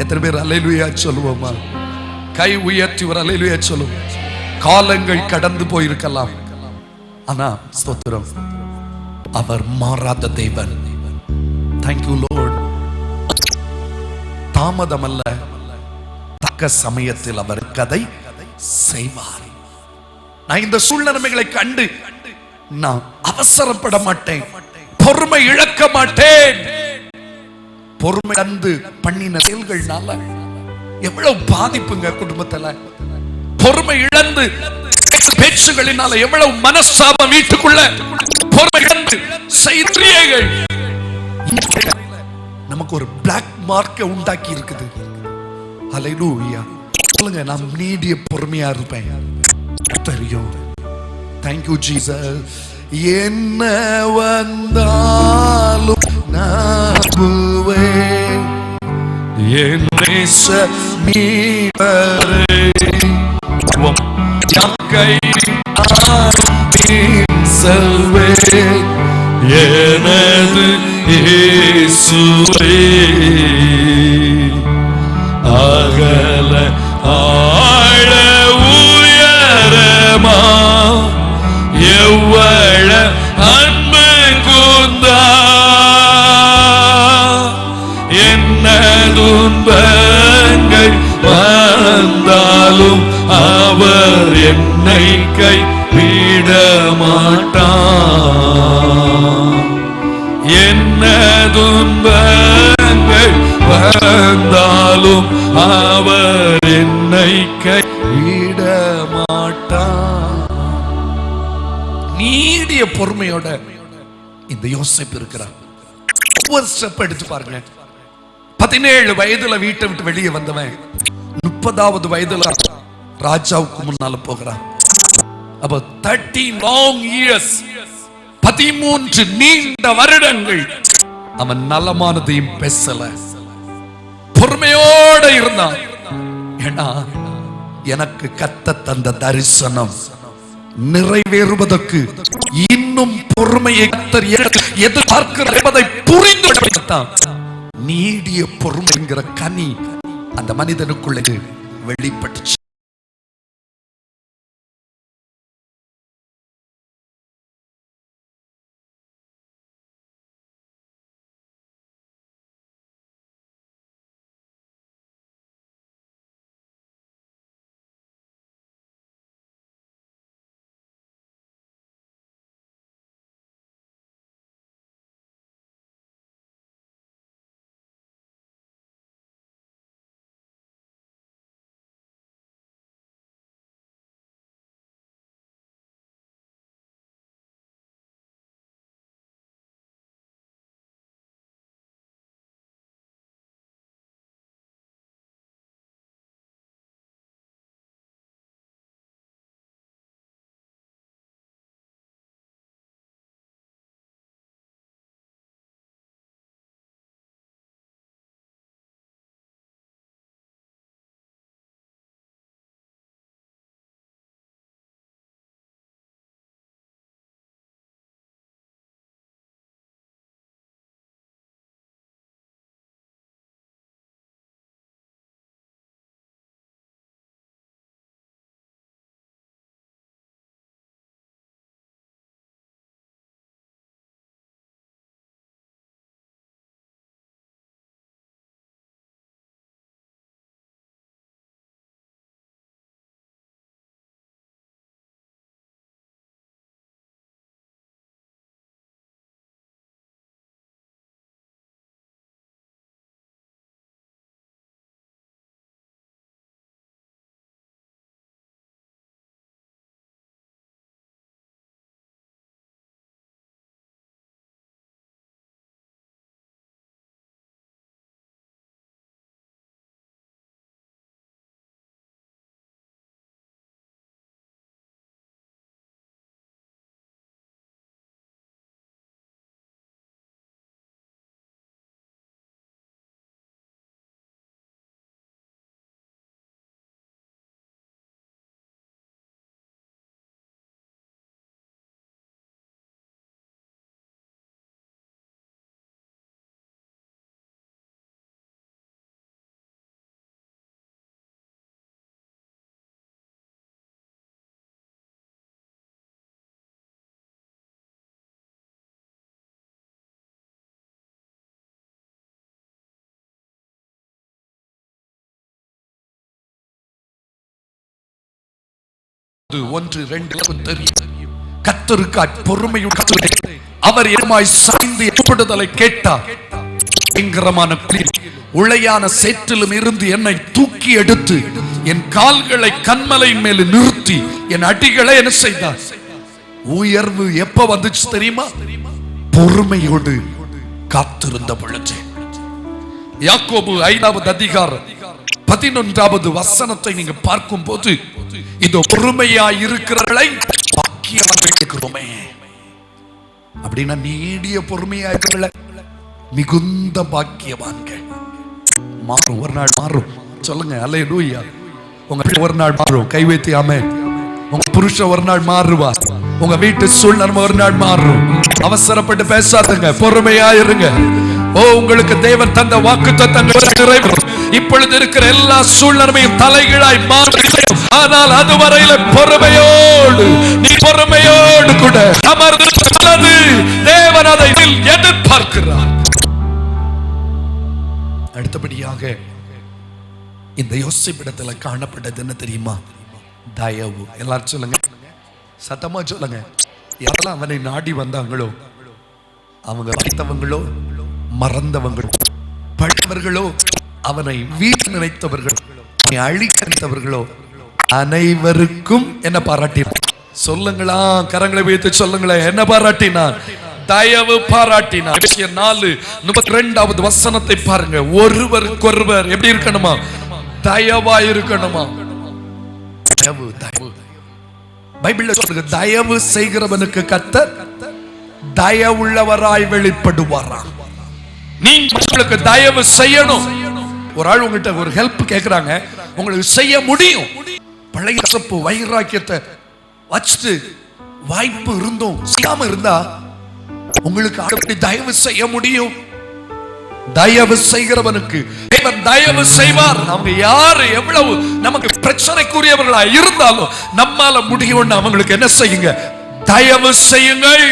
எத்தனை பேர் ஹல்லேலூயா சொல்லுவோமா? கை உயர்த்தி ஒரு ஹல்லேலூயா சொல்லுவோம். காலங்கள் கடந்து போயிருக்கலாம், ஆனா ஸ்தோத்திரம், அவர் மாறாத தேவன். Thank you Lord. தாமதம் அல்ல, தக்க சமயத்தில் அவர் கதை செய்வார். நான் இந்த சூழ்நிலைகளை கண்டு நான் அவசரப்பட மாட்டேன், பொறுமை இழக்க மாட்டேன். பொறுமை இழந்து பண்ணின செயல்கள்னால எவ்வளவு பாதிப்புங்க குடும்பத்துல. பொறுமை இழந்து பேச்சுகளினால எவ்வளவு மனஸ்தாபம் வீட்டுக்குள்ள. பொறுமை இழந்து செய்திகள் நமக்கு ஒரு பிளாக் மார்க்க உண்டாக்கி இருக்குது. ஹல்லேலூயா. சொல்லுங்க, நான் நீடிய பொறுமையா இருப்பேன். தெரியும். Thank you Jesus. என்ன வந்தாலும் நம்புவேன் என் நேச மீட்பரை. யாக்கை செல்வேன் எனது இயேசுவே. அகல ஆழ உயரமா எவ்வள அன்பு கூர்ந்தா. என்ன துன்பங்கள் வந்தாலும் அவர் என்னை கைவிட மாட்டார். என்ன துன்பங்கள் வந்தாலும் அவர் என்னை கைவிட மாட்டார். நீடிய பொறுமையோட இந்த யோசேப்பு இருக்கிறார். ஒவ்வொரு ஸ்டெப் எடுத்து பாருங்க. 17 வயதுல வீட்டை விட்டு வெளியே வந்தவன் 30வது வயதுல ராஜாவுக்கு முன்னால போகிறான். அப்ப 13 long years, 13 நீண்ட வருடங்கள் அவன் நலமானதையும் பேசல, பொறுமையோட இருந்தான். ஏன்னா எனக்கு கத்த தந்த தரிசனம் நிறைவேறுவதற்கு இன்னும் பொறுமையை கர்த்தர் எதிர்பார்க்கிறார் என்பதை புரிந்து கொண்டான். நீடிய பொறுமை என்கிற கனி அந்த மனிதனுக்குள்ளே வெளிப்பட்டுச்சு. 1 2 தெரியும். கர்த்தருக்காய் பொறுமையுடன் அவர் எருமாய் சாய்ந்து எப்படுதலை கேட்டார். பயங்கரமான உளையான சேற்றிலும் இருந்து என்னை தூக்கி எடுத்து என் கால்களை கன்மலையின் மேல் நிறுத்தி என் அடிகளை என்ன செய்தார். உயர்வு எப்ப வந்துச்சு தெரியுமா? பொறுமையோடு காத்திருந்த பொழுது. யாக்கோபு 5வது அதிகாரம் 11வது வசனத்தை நீங்க பார்க்கும் போது, இதோ பொறுமையாய் இருக்கிறவர்களை பாக்கியவான்கள் இருக்கிறோமே அப்படின்னா, நீடிய பொறுமையா இருக்கிற மிகுந்த பாக்கியவான்கள். மாறும், ஒரு நாள் மாறும். சொல்லுங்க அல்லேலூயா. உங்க ஒரு நாள் மாறும். கை வைத்து ஆமென். உங்க புருஷன் ஒரு நாள் மாறுவார். உங்க வீட்டு சூழ்நிலை ஒரு நாள் மாறும். அவசரப்பட்டு பேசாதுங்க, பொறுமையா இருங்க. உங்களுக்கு தேவன் தந்த வாக்குத்தத்தங்கள் நிறைவேறும். இப்பொழுது இருக்கிற எல்லா சூழ்நிலையும் தலைகீழாய் மாறும். ஆனால் அதுவரையில பொறுமையோடு, நீ பொறுமையோடு கூட அமர்ந்து தேவன் அதை எதிர்பார்க்கிறார். அடுத்தபடியாக இந்த யோசிப்பிடத்துல காணப்பட்டது என்ன தெரியுமா? தயவு. எல்லாரும் சொல்லுங்க, சத்தமா சொல்லுங்க. யாரெல்லாம் அவனை நாடி வந்தாங்களோ, அவங்க படித்தவங்களோ மறந்தவங்களோ பழித்தவர்களோ அவனை வீட்டு நினைத்தவர்களோ அழிக்க நினைத்தவர்களோ அனைவருக்கும் என்ன பாராட்டினார்? சொல்லுங்களா, கரங்களை வைத்து சொல்லுங்களேன். என்ன பாராட்டினார்? தயவு பாராட்டினார். 4:32வது வசனத்தை பாருங்க. ஒருவருக்கொருவர் எப்படி இருக்கணுமா? தயவா இருக்கணுமா? தயவு, தயவு. பைபிள்ல சொல்லுங்க, தயவு செய்கிறவனுக்கு கர்த்தர் தயவுள்ளவராய் வெளிப்படுவாராம். நீங்க உங்களுக்கு தயவு செய்யணும். ஒரு ஆள் உங்ககிட்ட ஒரு ஹெல்ப் கேக்குறாங்க, உங்களுக்கு செய்ய முடியும். பழைய கசப்பு வைராக்கியத்தை வச்சுட்டு வாய்ப்பு இருந்தும் செய்யாம இருந்தா உங்களுக்கு அப்படி தயவு செய்ய முடியும். தயவு செய்கிறவனுக்கு தேவன் தயவு செய்வார். அவங்க யாரு எவ்வளவு நமக்கு பிரச்சனைக்குரியவர்களா இருந்தாலும் நம்மால முடியும்னு அவங்களுக்கு என்ன செய்யுங்க? தயவு செய்யுங்கள்.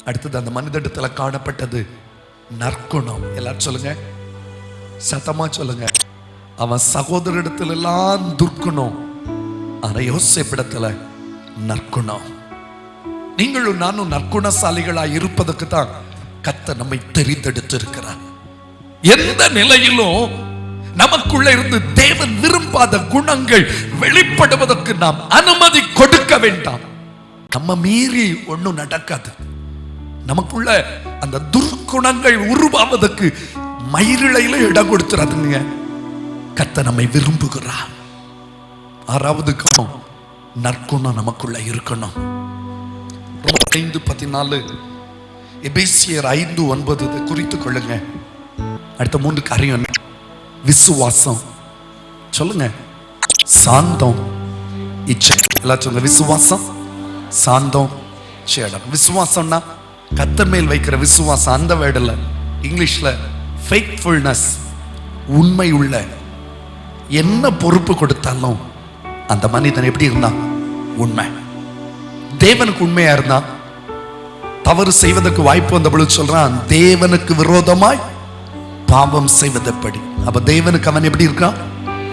அடுத்தது அந்த மனிதத்துல காணப்பட்டது நற்குணம். எல்லாரும் சொல்லுங்க, சத்தமா சொல்லுங்க. அவன் சகோதரிடத்துல எல்லாம் துர்க்குணம், ஆனா யோசேப்பிடத்துல நற்குணம். நீங்களும் நானும் நற்குணசாலிகளா இருப்பதற்கு தான் கர்த்தர் நம்மை தெரிந்தெடுத்து இருக்கிறார். எந்த நிலையிலும் நமக்குள்ள இருந்து தேவன் விரும்பாத குணங்கள் வெளிப்படுவதற்கு நாம் அனுமதி கொடுக்க வேண்டாம். நம்ம மீறி ஒண்ணும் நடக்காது. நமக்குள்ள அந்த துர்க்குணங்கள் உருவாவதற்கு மயிரிழையில இடம் கொடுத்துறாதுங்க. கர்த்தர் நம்மை விரும்புகிறார். 6வது குணம், நற்குணம் நமக்குள்ள இருக்கணும். 5:14, எபேசியர் 5:9 குறித்துக் கொள்ளுங்க. அடுத்த 3 காரியம்: விசுவாசம், சொல்லுங்க, சாந்தம், இச்சை. எல்லாம் சொல்லுங்க, விசுவாசம், சாந்தம், சேடம். விசுவாசம்னா கர்த்தர் மேல் வைக்கிற விசுவாசம். அந்த வேர்டுல இங்கிலீஷ்ல ஃபெய்த்ஃபுல்னஸ், உண்மை உள்ள. என்ன பொறுப்பு கொடுத்தாலும் அந்த மனிதன் எப்படி இருந்தா? உண்மை. தேவனுக்கு உண்மையா இருந்தா, தவறு செய்வதற்கு வாய்ப்பு வந்த பொழுது சொல்றான், தேவனுக்கு விரோதமாய் பாவம் செய்வது எப்படி? அப்ப தேவனுக்கு அவன் எப்படி இருக்கான்?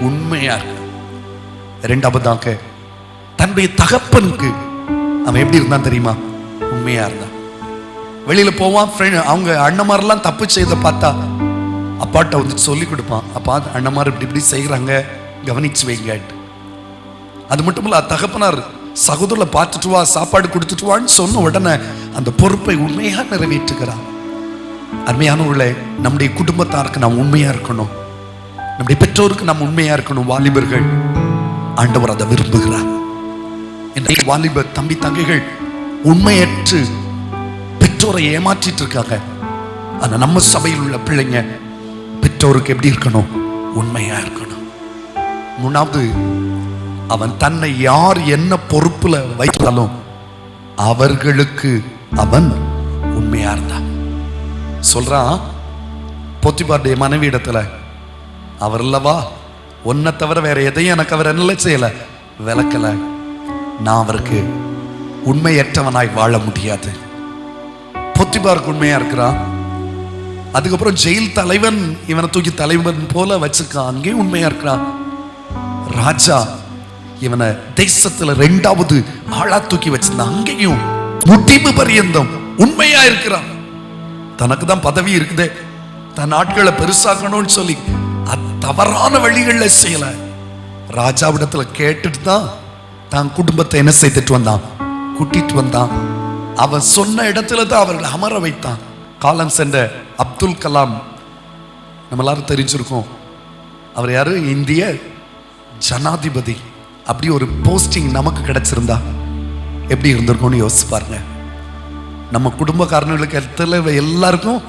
உண்மையா இருக்கான். 2வது, தன்னுடைய தகப்பனுக்கு அவன் எப்படி இருந்தான் தெரியுமா? உண்மையா இருந்தான். வெளியில போவான், அவங்க அண்ணமாரெல்லாம் தப்பு செய்த பார்த்தா அப்பாட்ட வந்து சொல்லி கொடுப்பான். அப்பா, அண்ணமார் இப்படி இப்படி செய்யறாங்க, கவனிச்சு வைங்க. அது மட்டும் இல்ல, தகப்பனார் சகோதரர்ல பார்த்துட்டு வா, சாப்பாடு கொடுத்துட்டு வான்னு சொன்ன உடனே அந்த பொறுப்பை உண்மையா நிறைவேற்றுகிறார். அருமையானவர்களே, நம்முடைய குடும்பத்தாருக்கு நாம் உண்மையா இருக்கணும். நம்முடைய பெற்றோருக்கு நாம் உண்மையா இருக்கணும். வாலிபர்கள், ஆண்டவர் அதை விரும்புகிறார். இன்றைய வாலிப தம்பி தங்கைகள் உண்மையற்று பெற்றோரை ஏமாற்றிட்டு இருக்காங்க. ஆனா நம்ம சபையில் உள்ள பிள்ளைங்க பெற்றோருக்கு எப்படி இருக்கணும்? உண்மையா இருக்கணும். 3வது, அவன் தன்னை யார் என்ன பொறுப்புல வைத்தாலும் அவர்களுக்கு அவன் உண்மையா இருந்தான். சொல்றான் போத்திபாருடைய மனைவி இடத்துல, அவர் இல்லவா ஒன்ன தவிர வேற எதையும் எனக்கு அவர் என்ன செய்யல, விளக்கல. நான் அவருக்கு உண்மையற்றவனாய் வாழ முடியாது. போத்திபாருக்கு உண்மையா இருக்கிறான். அதுக்கப்புறம் ஜெயில் தலைவன் இவனை தூக்கி தலைவன் போல வச்சிருக்கான், அங்கே உண்மையா இருக்கிறான். ராஜா இவனை தேசத்துல 2வது ஆளா தூக்கி வச்சிருந்தான். அங்கேயும் முடிவு பரியந்தம் உண்மையா இருக்கிறான். தனக்கு தான் பதவி இருக்குதே, தன் ஆட்களை பெருசாக்கணும்னு சொல்லி தவறான வழிகள்ல செய்யல. ராஜாவிடத்துல கேட்டுட்டு தான் தான் குடும்பத்தை என்ன செய்துட்டு வந்தான், கூட்டிட்டு வந்தான். அவன் சொன்ன இடத்துல தான் அவர்களை அமர வைத்தான். காலம் சென்ற அப்துல் கலாம் நம்ம எல்லாரும் தெரிஞ்சிருக்கோம். அவர் யாரு? இந்திய ஜனாதிபதி. அப்படி ஒரு போஸ்டிங் நமக்கு கிடைச்சிருந்தா எப்படி இருந்திருக்கும்னு யோசிச்சு பாருங்க. நம்ம குடும்பக்காரர்களுக்கு இடத்துல எல்லாருக்கும்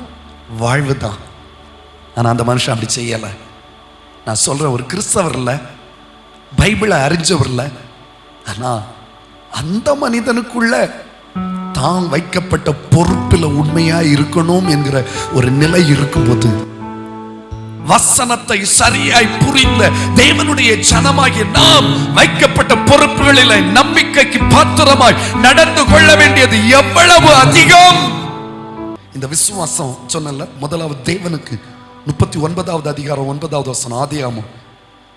வாழ்வு தான். ஆனா அந்த மனுஷன் அப்படி செய்யல. நான் சொல்றேன், ஒரு கிறிஸ்தவர் இல்ல, பைபிளை அறிஞ்சவர் இல்ல, ஆனா அந்த மனிதனுக்குள்ள தான் வைக்கப்பட்ட பொறுப்பில் உண்மையா இருக்கணும் என்கிற ஒரு நிலை இருக்கும்போது, வசனத்தை சரியாய் புரிந்த தேவனுடைய ஜனமாகிய நாம் வைக்கப்பட்ட பொறுப்புகளில் நம்பிக்கைக்கு பாத்திரமாய் நடந்து கொள்ள வேண்டியது எவ்வளவு அதிகம். இந்த விசுவாசம் சொன்னல, முதலாவது தேவனுக்கு 39வது அதிகாரம் 9வது வசனம் ஆதியாகமம்,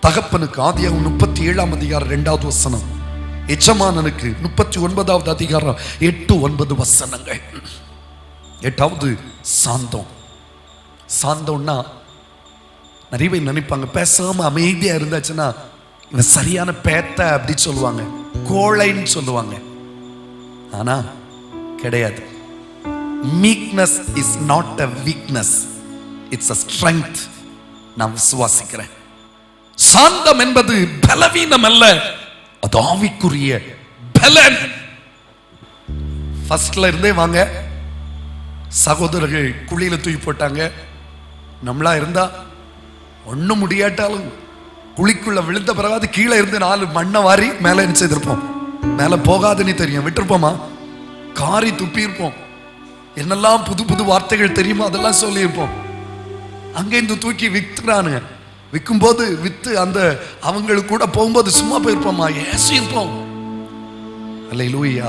தகப்பனுக்கு ஆதியாகமம் 37ஆம் அதிகாரம் 2வது வசனம், எஜமானனுக்கு 39வது அதிகாரம் 8-9 வசனங்கள். 8வது சாந்தம். சாந்தம்னா நிறைய பேர் நினைப்பாங்க, பேசாம அமைதியா இருந்தாச்சுன்னா இவன் சரியான பேத்த அப்படி சொல்லுவாங்க, கோழைன்னு சொல்லுவாங்க. ஆனா கிடையாது. Meekness is not a weakness, it's a strength. நான் விசுவாசிக்கிறேன். சாந்தம் என்பது பலவீனம் அல்ல, அது ஆவிக்குரிய பலன். ஃபர்ஸ்ட்ல இருந்தே வாங்க, சகோதரர்கள் குழியில தூக்கி போட்டாங்க. நம்மளா இருந்தா ஒண்ணும் முடியாட்டாலும் குழிக்குள்ள விழுந்த பிறகு கீழே இருந்து 4 மண்ணை வாரி மேல என்ன செய்திருப்போம், மேல போகாதுன்னு தெரியும், விட்டுருப்போமா? காரி துப்பி இருப்போம். என்னெல்லாம் புது புது வார்த்தைகள் தெரியுமோ அதெல்லாம் சொல்லி இருப்போம். அங்கே இந்த தூக்கி வித்துறானுங்க. விற்கும் போது வித்து அந்த அவங்களுக்கு கூட போகும்போது சும்மா போயிருப்போமா? ஏசி இருப்போம். அல்லேலூயா.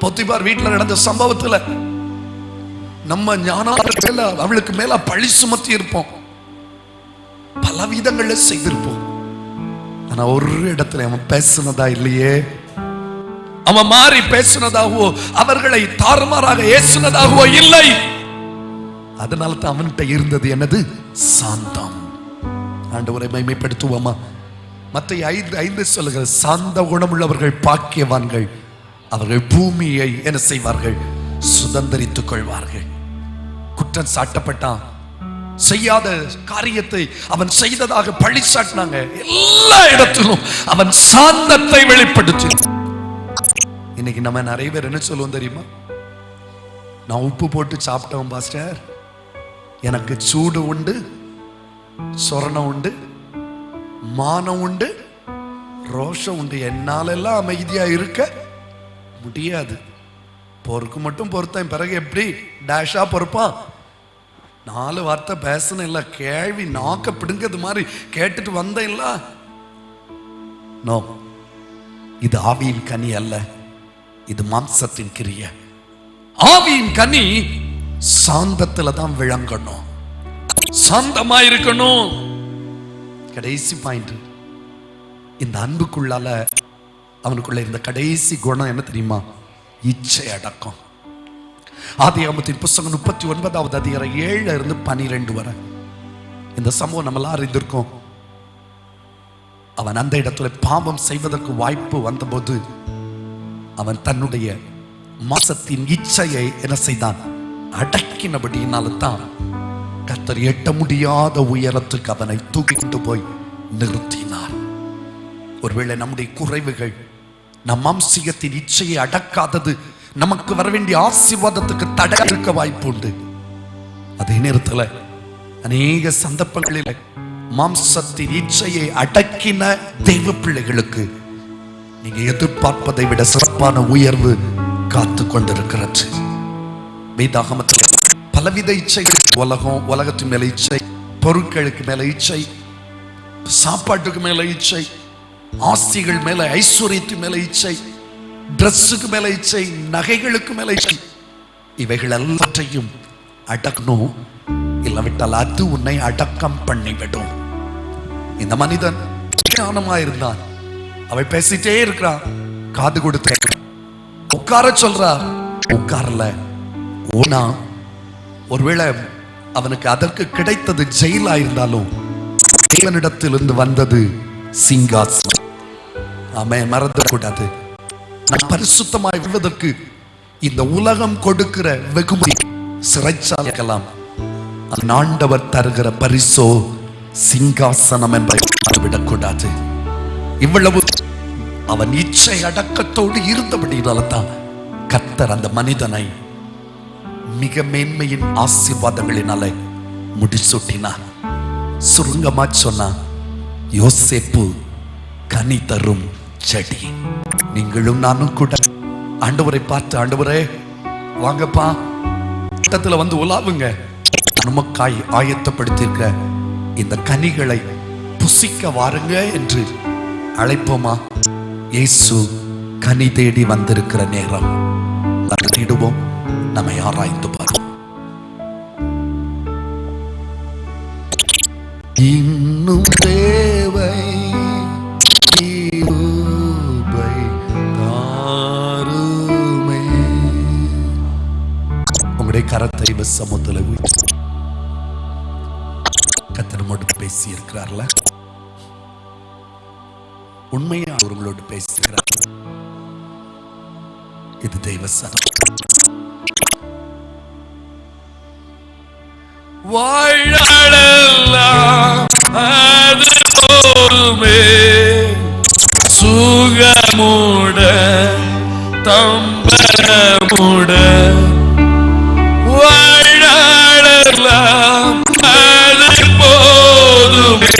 பொத்திபார் வீட்டுல நடந்த சம்பவத்துல நம்ம ஞானால அவளுக்கு மேல பழி சுமத்தி இருப்போம், பல விதங்கள்ல செய்திருப்போம். ஆனா ஒரு இடத்துல அவன் பேசுனதா இல்லையே, அவன் மாறி பேசுனதாகவோ அவர்களை தாறுமாறாக ஏசுனதாகவோ இல்லை. அதனால தான் அவன்கிட்ட இருந்தது என்னது? சாந்தம். ஆண்டவரை மகிமைப்படுத்துவோமா? மத்தேயு 5:5 சொல்லுகிறது, சாந்த குணமுள்ளவர்கள் பாக்கியவான்கள், அவர்கள் பூமியை என்ன செய்வார்கள்? சுதந்தரித்துக் கொள்வார்கள். குற்றம் சாட்டப்பட்டான், செய்யாத காரியத்தை அவன் செய்ததாக பழி சாட்டினாங்க. எல்லா இடத்திலும் அவன் சாந்தத்தை வெளிப்படுத்தி. இன்னைக்கு நம்ம நிறைய பேர் என்ன சொல்லுவோம் தெரியுமா? நான் உப்பு போட்டு சாப்பிட்டவன் பாஸ்டர், எனக்கு சூடு உண்டு, சொரணம் உண்டு, மானம் உண்டு, ரோஷம் உண்டு, என்னால எல்லாம் அமைதியா இருக்க முடியாது. பொறுக்கு மட்டும் பொறுத்தேன், பிறகு எப்படி டேஷா பொறுப்பான்? 4 வார்த்தை பேசணும் இல்ல, கேள்வி நாக்க பிடுங்கிறது மாதிரி கேட்டுட்டு வந்தேன் இல்ல. நோ, இது ஆவியின் கனி அல்ல, இது மாம்சத்தின் கிரிய. ஆவியின் கனி சாந்தத்துல தான் விளங்கணும், சாந்தமா இருக்கணும். கடைசி பாயிண்ட், இந்த அன்புக்குள்ளால அவனுக்குள்ள இருந்த கடைசி குணம் என்ன தெரியுமா? இச்சை அடக்கம். ஆதியாகமத்தின் புத்தகம் 39வது அதிகாரம் 7-12 வரை இந்த சம்பவம் நம்மளாம் அறிந்திருக்கோம். அவன் அந்த இடத்துல பாவம் செய்வதற்கு வாய்ப்பு வந்தபோது அவன் தன்னுடைய மாசத்தின் இச்சையை என்ன செய்தான்? அடக்கினபடியினால தான் கர்த்தர் எட்ட முடியாத உயரத்துக்கு அவனை தூக்கி கொண்டு போய் நிறுத்தினார். ஒருவேளை நம்முடைய குறைவுகள், நம் மாம்சீகத்தின் இச்சையை அடக்காதது நமக்கு வர வேண்டிய ஆசீர்வாதத்துக்கு தடை இருக்க வாய்ப்பு உண்டு. அதே நேரத்தில் அநேக சந்தர்ப்பங்களில் மாம்சத்தின் இச்சையை அடக்கின தெய்வ பிள்ளைகளுக்கு நீங்க எதிர்பார்ப்பதை விட சிறப்பான உயர்வு காத்து கொண்டிருக்கிறது. வேதாகமத்தில் பலவித இச்சைகள், உலகத்தின் மேல இச்சை, பொருட்களுக்கு மேல இச்சை, சாப்பாட்டுக்கு மேல இச்சை, ஆஸ்திகள் மேல, ஐஸ்வர்யத்து மேல இச்சை, டிரெஸ்ஸுக்கு மேல இச்சை, நகைகளுக்கு மேல இச்சை. இவைகள் எல்லாத்தையும் அடக்கணும், இல்லாவிட்டால் அது உன்னை அடக்கம் பண்ணிவிடும். இந்த மனிதன் ஞானமா இருந்தான், அவ பேசிட்டே இருக்கிறான், காது கொடுத்த உட்கார சொல்றா, உட்காரல. ஓனா ஒருவேளை அவனுக்கு அதற்கு கிடைத்தது ஜெயிலா இருந்தாலும் தேவனிடத்திலிருந்து வந்தது சிங்காசனம். ஆமென். மறந்துடக்கூடாது. நான் பரிசுத்தமாய் விடுவதற்கு இந்த உலகம் கொடுக்கிற வெகுமதி சிறைச்சாலைக்கலாம், ஆண்டவர் தருகிற பரிசோ சிங்காசனம் என்பதை விடக்கூடாது. இவ்வளவு அவன் இச்சை அடக்கத்தோடு இருந்தபடினால்தான் கர்த்தர் அந்த மனிதனை மிக மேன்மையின் ஆசீர்வாதங்களினாலே முடிசூட்டினார். சுருங்கமா சொன்னா, யோசேப்பு கனி தரும் செடி. நீங்களும் நானும் கூட ஆண்டவரை பார்த்து, ஆண்டவரே வாங்கப்பா இடத்துல வந்து உலாவுங்க, நமக்காய் ஆயத்தப்படுத்தியிருக்க இந்த கனிகளை புசிக்க வாருங்க என்று அழைப்போமா? இயேசு கனி தேடி வந்திருக்கிற நேரம். தேடுவோம், நம்மை ஆராய்ந்து பாருவோம். இன்னும் தேவை கிருபை தாருமே. உங்களுடைய கரத்தை சமூகத்தில் கர்த்தர் நம்மோடு பேசி இருக்கிறார்ல, உண்மையா அவர்களோடு பேசுகிறார். இது தெய்வ சனம். வாழலாம் அது போதுமே, சுகமுட தம்பமுட வாழலாம் அது போதுமே,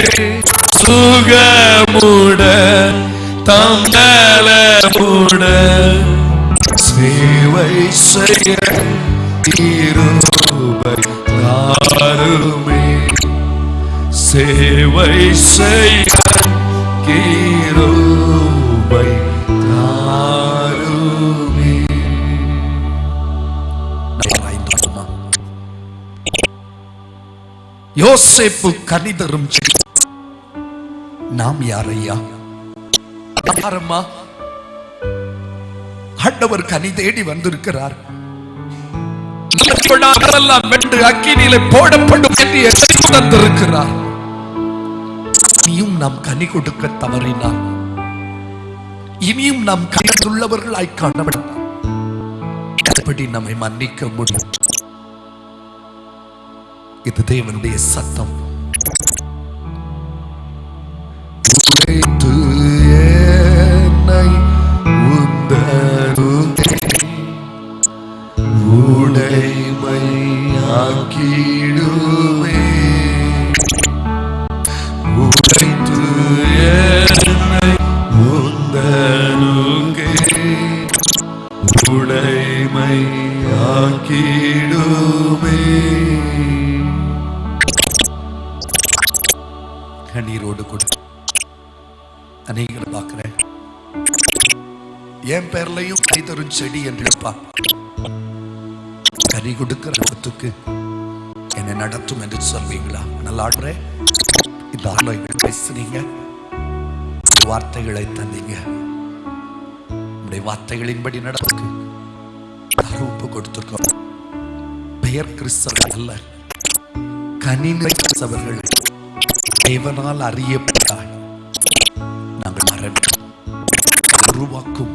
சுகமுட தம்பமுட சேவை செய்ய கிருபை தாருமே, சேவை செய்ய கிருபை தாருமே. யோசேப்பு கனி தரும் செடி. நாம் யாரையா? யாரம்மா? ஆண்டவர் கனி தேடி வந்திருக்கிறார். வென்று அக்கினியிலே போடப்படும் என்று எச்சரிக்கை தந்திருக்கிறார். இனியும் நாம் கனி கொடுக்க தவறினால், இனியும் நாம் கனியுள்ளவர்களாய் காணப்படும், எப்படி நம்மை மன்னிக்க முடியும்? இது தேவனுடைய சத்தம். உடைமையாக்கிடுவே, உடைத்து என்னை உந்தனுக்கே உடைமையாக்கிடுவே. கண்ணீரோடு கூட அநேகரை பார்க்கிறேன், என் பேர்லையும் கனி தரும் செடி என்று கனி கொடுக்கிற இடத்துக்கு என்னை நடத்தும் என்று சொல்வீங்களா? நல்லா ஆடுறே, இந்த ஆலோசனை பேசுனீங்க, வார்த்தைகளை தந்தீங்க, உடைய வார்த்தைகளின்படி நடத்துக்கு ஒப்பு கொடுத்திருக்கோம். பெயர் கிறிஸ்தவர்கள் அல்ல, கனிநிலை கிறிஸ்தவர்கள் தேவனால் அறியப்பட்டால் நாங்கள் மறந்தோம். உருவாக்கும்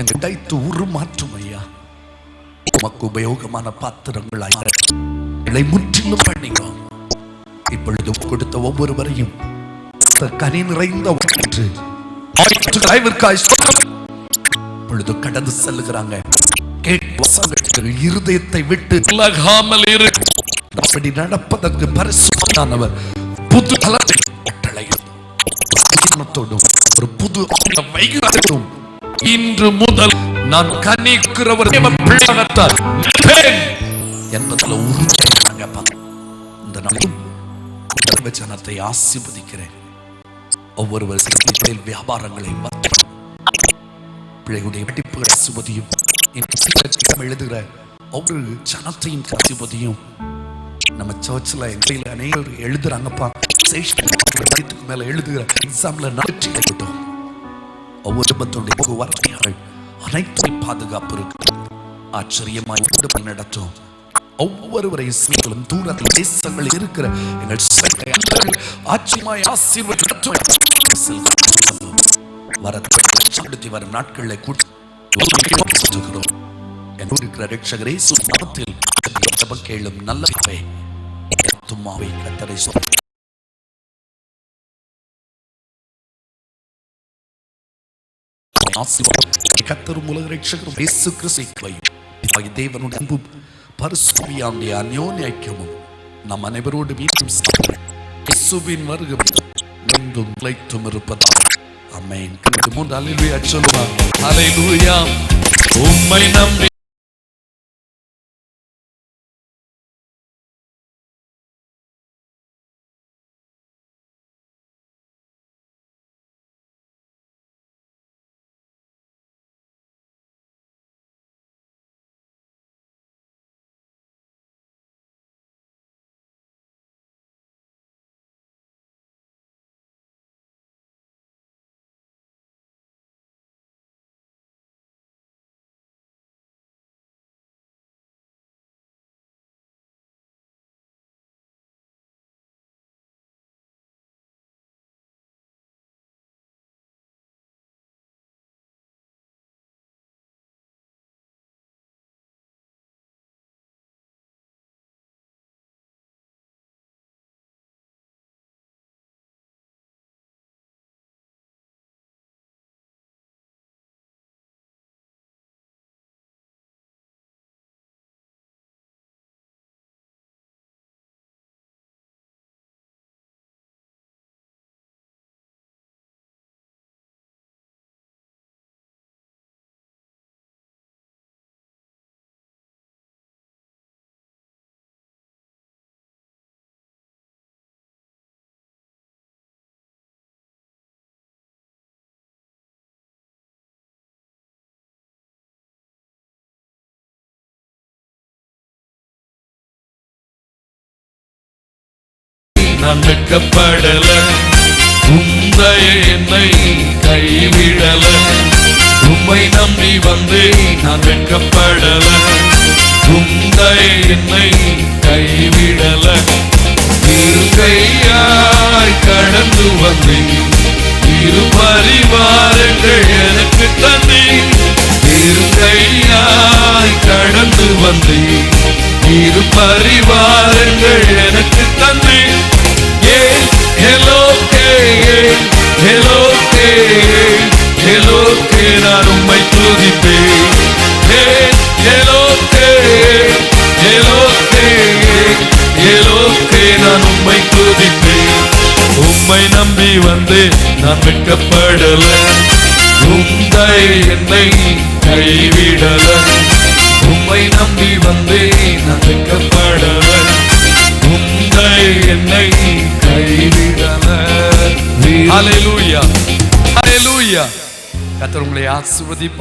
எங்களை உருமாற்றும் ஐயா, உமக்கு உபயோகமான பாத்திரங்களாய் முற்றிலும் பண்ணிக்கோ. இப்பொழுது கொடுத்த ஒவ்வொருவரையும் கனி நிறைந்த ஒன்று இப்பொழுது கடந்து செல்லுகிறாங்க. இருதயத்தை விட்டு விலகாமல் அப்படி நடப்பதற்கு பரிசுத்தமானவர் புது கட்டளையோடும் ஒரு புது வைகாரத்தோடும் இன்று முதல் நான் கனிக்கிறவர் பிள்ளையாகத்தான் என்பதில் உறுதியாக இந்த நாளில் ஜனத்தை ஆசீர்வதிக்கிறேன். ஒவ்வொருவர் வியாபாரங்களை பிள்ளைகளுடைய படிப்புகளை ஆசீர்வதியும், எழுதுகிற ஒவ்வொரு ஜனத்தையும் ஆசீர்வதியும். நம்ம சர்ச்சில் அநேகர் எழுதுறாங்கப்பா, மேல எழுதுகிற எக்ஸாம்ல நாட்டி எழுதும் ஒவ்வொரு குடும்பத்துடைய வார்த்தைகள் அனைத்துமே பாதுகாப்பு இருக்கு. ஆச்சரியமாய் நடத்தும் ஒவ்வொருவரையும் தூரத்தில் தேசங்களில் இருக்கிற எங்கள் ஆச்சரியமாய் ஆசீர்வதித்து வரும் நாட்களில் இருக்கிற ரட்சகரே சுத்தத்தில் கேளும் நல்ல தும்மாவை கத்தரை கத்தரும் உலக ரட்சகரும் இயேசு கிறிஸ்துவையும் தேவனுடைய அன்பும் பரிசுத்தமுடைய அந்யோன்ய ஐக்கியமும் நம் அனைவரோடு மீண்டும் இயேசுவின் வருகை மீண்டும் நிலைத்தும் இருப்பதாக. ஆமென். ஹல்லேலூயா சொல்லுவோம். ஹல்லேலூயா. உம்மை நம்பி நான் வெட்கப்படல, உந்தைய என்னை கைவிடல. உம்மை நம்பி வந்து நான் வெட்கப்படல, உந்தைய என்னை கைவிடல. இரு கையாய் கடந்து வந்தேன், இரு பரிவாரங்கள் எனக்கு தந்தேன். இரு கையாய் கடந்து வந்தேன், இரு பரிவாரங்கள் எனக்கு தந்தேன். நான் உம்மை துதிப்பேன். நான் உம்மை துதிப்பேன். உம்மை நம்பி வந்து நான் வெட்கப்படல, உந்தை என்னை கைவிடல. உம்மை நம்பி வந்து நான் வெட்கப்படல, உந்தை என்னை கைவிடல. ஹல்லேலூயா, ஹல்லேலூயா. கர்த்தர் உங்களை ஆசீர்வதிப்பார்.